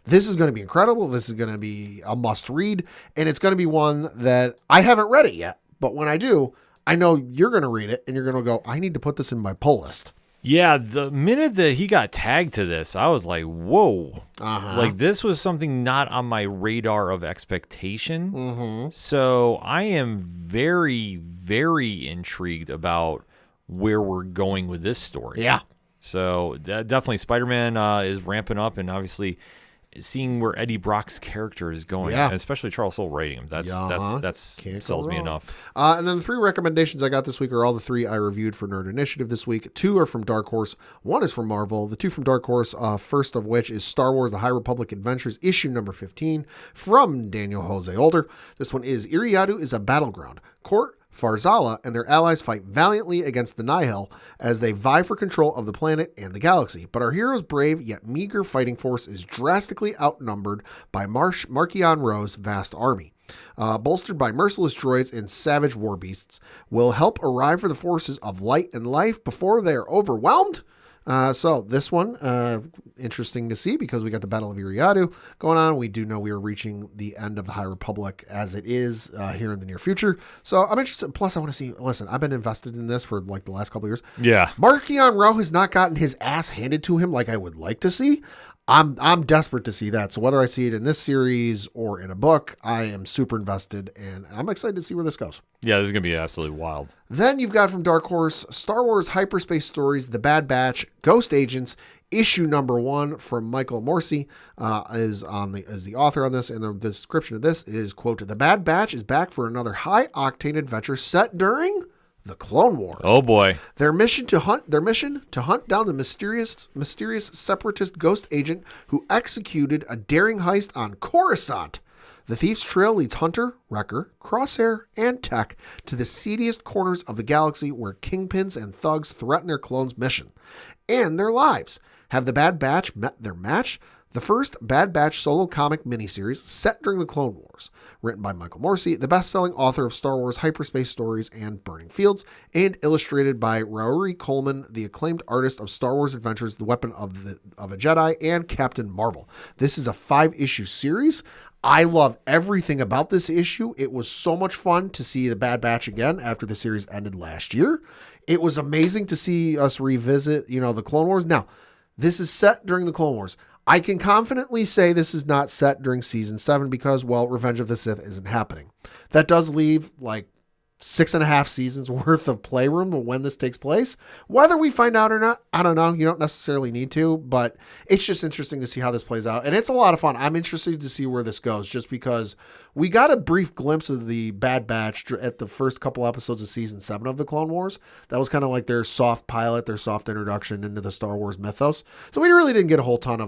This is going to be incredible. This is going to be a must read, and it's going to be one that I haven't read it yet, but when I do, I know you're going to read it, and you're going to go, I need to put this in my pull list. Yeah, the minute that he got tagged to this, I was like, whoa. Like, this was something not on my radar of expectation. So I am very, very intrigued about where we're going with this story. Yeah. So definitely Spider-Man is ramping up, and obviously seeing where Eddie Brock's character is going, and especially Charles Soule writing him, that sells me enough. And then the 3 recommendations I got this week are all the 3 I reviewed for Nerd Initiative this week. 2 are from Dark Horse, 1 is from Marvel. The 2 from Dark Horse, first of which is Star Wars: The High Republic Adventures, issue number 15 from Daniel Jose Older. This one is Iriadu is a battleground. Court, Farzala, and their allies fight valiantly against the Nihil as they vie for control of the planet and the galaxy. But our hero's brave yet meager fighting force is drastically outnumbered by Marchion Ro's vast army. Bolstered by merciless droids and savage war beasts, will help arrive for the forces of light and life before they are overwhelmed. So this one, interesting to see because we got the Battle of Iriadu going on. We do know we are reaching the end of the High Republic as it is here in the near future. So I'm interested. Plus, I want to see, listen, I've been invested in this for like the last couple of years. Yeah. Marchion Ro has not gotten his ass handed to him like I would like to see. I'm desperate to see that. So whether I see it in this series or in a book, I am super invested, and I'm excited to see where this goes. Yeah, this is going to be absolutely wild. Then you've got from Dark Horse, Star Wars Hyperspace Stories, The Bad Batch, Ghost Agents, issue number 1 from Michael Morsi is the author on this, and the description of this is, quote, The Bad Batch is back for another high-octane adventure set during the Clone Wars. Oh boy. Their mission to hunt down the mysterious separatist ghost agent who executed a daring heist on Coruscant. The thief's trail leads Hunter, Wrecker, Crosshair, and Tech to the seediest corners of the galaxy where kingpins and thugs threaten their clones' mission and their lives. Have the Bad Batch met their match? The first Bad Batch solo comic miniseries set during the Clone Wars, written by Michael Morsi, the best-selling author of Star Wars Hyperspace Stories and Burning Fields, and illustrated by Rauri Coleman, the acclaimed artist of Star Wars Adventures, The Weapon of a Jedi, and Captain Marvel. This is a 5-issue series. I love everything about this issue. It was so much fun to see the Bad Batch again after the series ended last year. It was amazing to see us revisit, the Clone Wars. Now, this is set during the Clone Wars. I can confidently say this is not set during season 7 because, well, Revenge of the Sith isn't happening. That does leave like 6.5 seasons worth of playroom when this takes place. Whether we find out or not, I don't know. You don't necessarily need to, but it's just interesting to see how this plays out. And it's a lot of fun. I'm interested to see where this goes just because we got a brief glimpse of the Bad Batch at the first couple episodes of season 7 of the Clone Wars. That was kind of like their soft pilot, their soft introduction into the Star Wars mythos. So we really didn't get a whole ton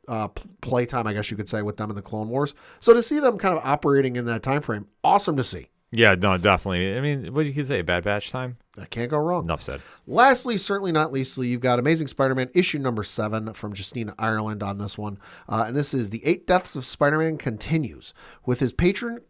of playtime, I guess you could say, with them in the Clone Wars. So to see them kind of operating in that time frame, awesome to see. Yeah, no, definitely. I mean, what you could say, Bad Batch time? That can't go wrong. Enough said. Lastly, certainly not leastly, you've got Amazing Spider-Man issue number 7 from Justina Ireland on this one. And this is The 8 Deaths of Spider-Man continues with his patron,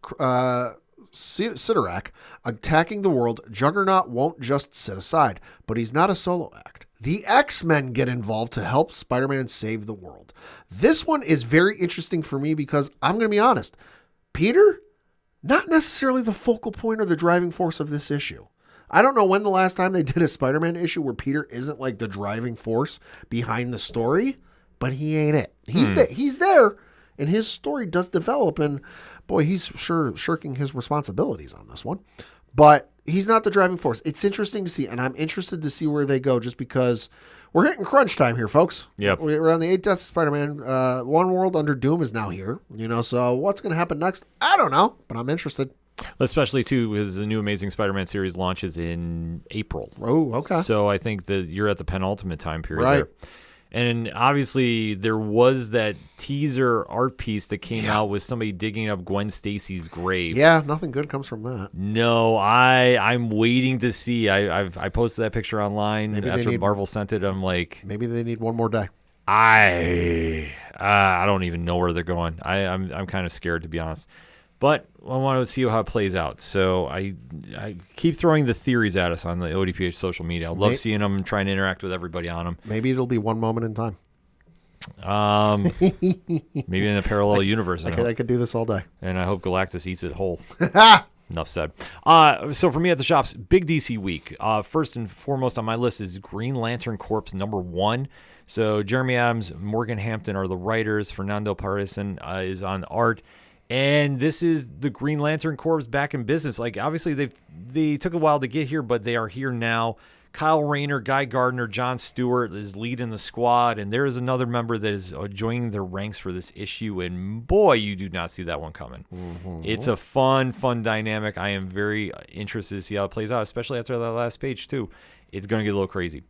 Sidorak, attacking the world. Juggernaut won't just sit aside, but he's not a solo act. The X-Men get involved to help Spider-Man save the world. This one is very interesting for me because I'm going to be honest. Peter, not necessarily the focal point or the driving force of this issue. I don't know when the last time they did a Spider-Man issue where Peter isn't like the driving force behind the story, but he ain't it. He's there, and his story does develop, and boy, he's sure shirking his responsibilities on this one. But he's not the driving force. It's interesting to see, and I'm interested to see where they go just because we're hitting crunch time here, folks. Yep. We're on the 8 Deaths of Spider-Man. One World Under Doom is now here, so what's going to happen next? I don't know, but I'm interested. Especially, too, because the new Amazing Spider-Man series launches in April. Oh, okay. So I think that you're at the penultimate time period Right. there. And obviously, there was that teaser art piece that came out with somebody digging up Gwen Stacy's grave. Yeah, nothing good comes from that. No, I'm waiting to see. I posted that picture online Maybe after Marvel sent it. I'm like, maybe they need one more day. I don't even know where they're going. I'm kind of scared, to be honest. But I want to see how it plays out. So I keep throwing the theories at us on the ODPH social media. I love seeing them, trying to interact with everybody on them. Maybe it'll be one moment in time. Maybe in a parallel universe. I could do this all day. And I hope Galactus eats it whole. Enough said. So for me at the shops, big DC week. First and foremost on my list is Green Lantern Corps #1. So Jeremy Adams, Morgan Hampton are the writers. Fernando Parison is on art. And this is the Green Lantern Corps back in business. Like, obviously, they took a while to get here, but they are here now. Kyle Rayner, Guy Gardner, John Stewart is leading the squad, and there is another member that is joining their ranks for this issue, and boy, you do not see that one coming. Mm-hmm. It's a fun dynamic. I am very interested to see how it plays out, especially after that last page, too. It's going to get a little crazy.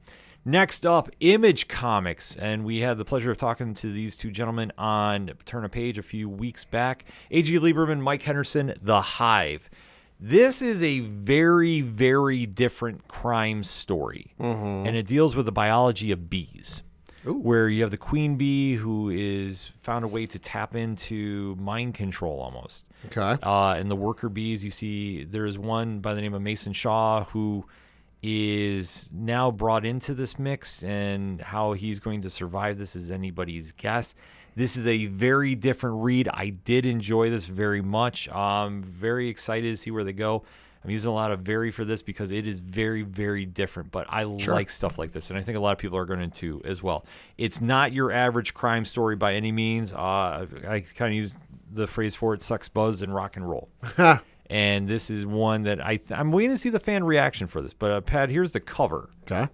Next up, Image Comics, and we had the pleasure of talking to these two gentlemen on Turn a Page a few weeks back. A.G. Lieberman, Mike Henderson, The Hive. This is a very, very different crime story, and it deals with the biology of bees, where you have the queen bee who is found a way to tap into mind control almost. Okay. And the worker bees, you see, there's one by the name of Mason Shaw who is now brought into this mix, and how he's going to survive this is anybody's guess. This is a very different read. I did enjoy this very much. I'm very excited to see where they go. I'm using a lot of very for this because it is very, very different, but I like stuff like this, and I think a lot of people are going to as well. It's not your average crime story by any means. I kind of use the phrase for it, sucks buzz and rock and roll. And this is one that I'm waiting to see the fan reaction for this. But, Pat, here's the cover. Okay.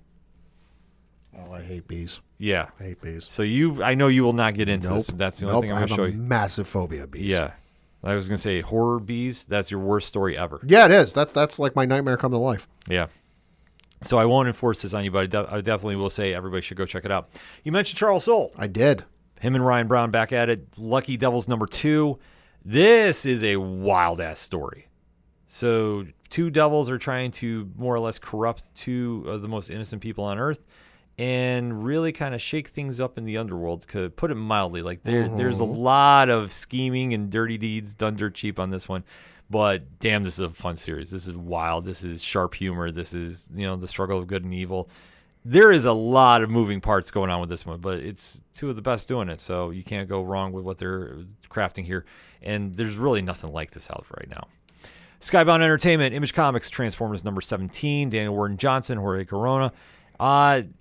Oh, I hate bees. Yeah. I hate bees. So I know you will not get into this. But that's the only thing I'm going to show you. I have a massive phobia of bees. Yeah. I was going to say horror bees. That's your worst story ever. Yeah, it is. That's like my nightmare come to life. Yeah. So I won't enforce this on you, but I definitely will say everybody should go check it out. You mentioned Charles Soule. I did. Him and Ryan Brown back at it. Lucky Devils #2. This is a wild-ass story. So 2 devils are trying to more or less corrupt 2 of the most innocent people on Earth and really kind of shake things up in the underworld, to put it mildly. Like there's a lot of scheming and dirty deeds done dirt cheap on this one. But damn, this is a fun series. This is wild. This is sharp humor. This is, the struggle of good and evil. There is a lot of moving parts going on with this one, but it's 2 of the best doing it, so you can't go wrong with what they're crafting here. And there's really nothing like this out right now. Skybound Entertainment, Image Comics, Transformers number 17, Daniel Warden Johnson, Jorge Corona,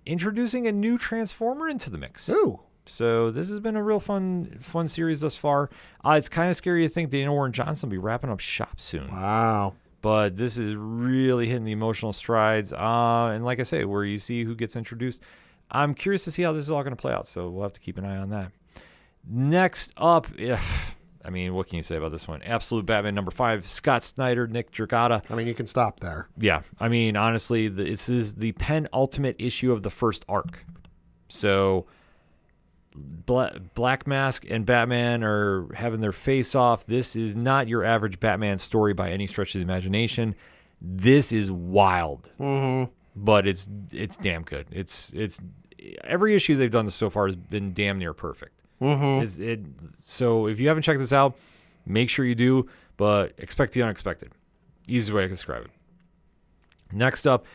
introducing a new Transformer into the mix. Ooh. So this has been a real fun series thus far. It's kind of scary to think Daniel Warden Johnson will be wrapping up shop soon. Wow. But this is really hitting the emotional strides. And like I say, where you see who gets introduced, I'm curious to see how this is all going to play out. So we'll have to keep an eye on that. Next up, what can you say about this one? Absolute Batman number 5, Scott Snyder, Nick Dragotta. You can stop there. Yeah. Honestly, this is the penultimate issue of the first arc. So Black Mask and Batman are having their face off. This is not your average Batman story by any stretch of the imagination. This is wild, but it's damn good. It's every issue they've done so far has been damn near perfect. So if you haven't checked this out, make sure you do. But expect the unexpected. Easiest way I can describe it. Next up,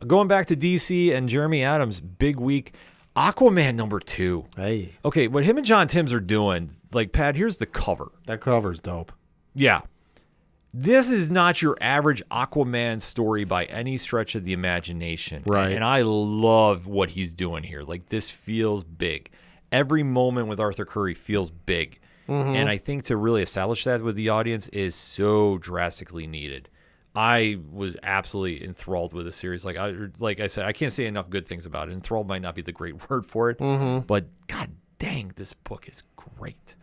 going back to DC and Jeremy Adams, big week. Aquaman number 2. Hey. Okay, what him and John Timms are doing, like, Pat, here's the cover. That cover's dope. Yeah. This is not your average Aquaman story by any stretch of the imagination. Right. And I love what he's doing here. Like, this feels big. Every moment with Arthur Curry feels big. And I think to really establish that with the audience is so drastically needed. I was absolutely enthralled with the series. Like I said, I can't say enough good things about it. Enthralled might not be the great word for it, but god dang, this book is great.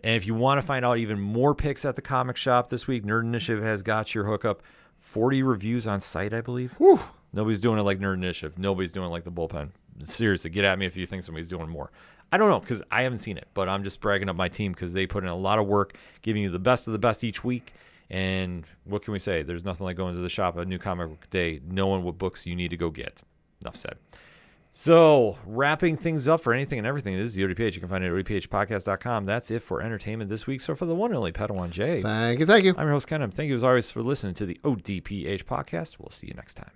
And if you want to find out even more picks at the comic shop this week, Nerd Initiative has got your hookup. 40 reviews on site, I believe. Whew. Nobody's doing it like Nerd Initiative. Nobody's doing it like the Bullpen. Seriously, get at me if you think somebody's doing more. I don't know, because I haven't seen it, but I'm just bragging up my team because they put in a lot of work, giving you the best of the best each week. And what can we say? There's nothing like going to the shop a new comic book day, knowing what books you need to go get. Enough said. So, wrapping things up for anything and everything, this is the ODPH. You can find it at odphpodcast.com. That's it for entertainment this week. So, for the one and only Padawan J. Thank you. I'm your host, Ken. Thank you, as always, for listening to the ODPH podcast. We'll see you next time.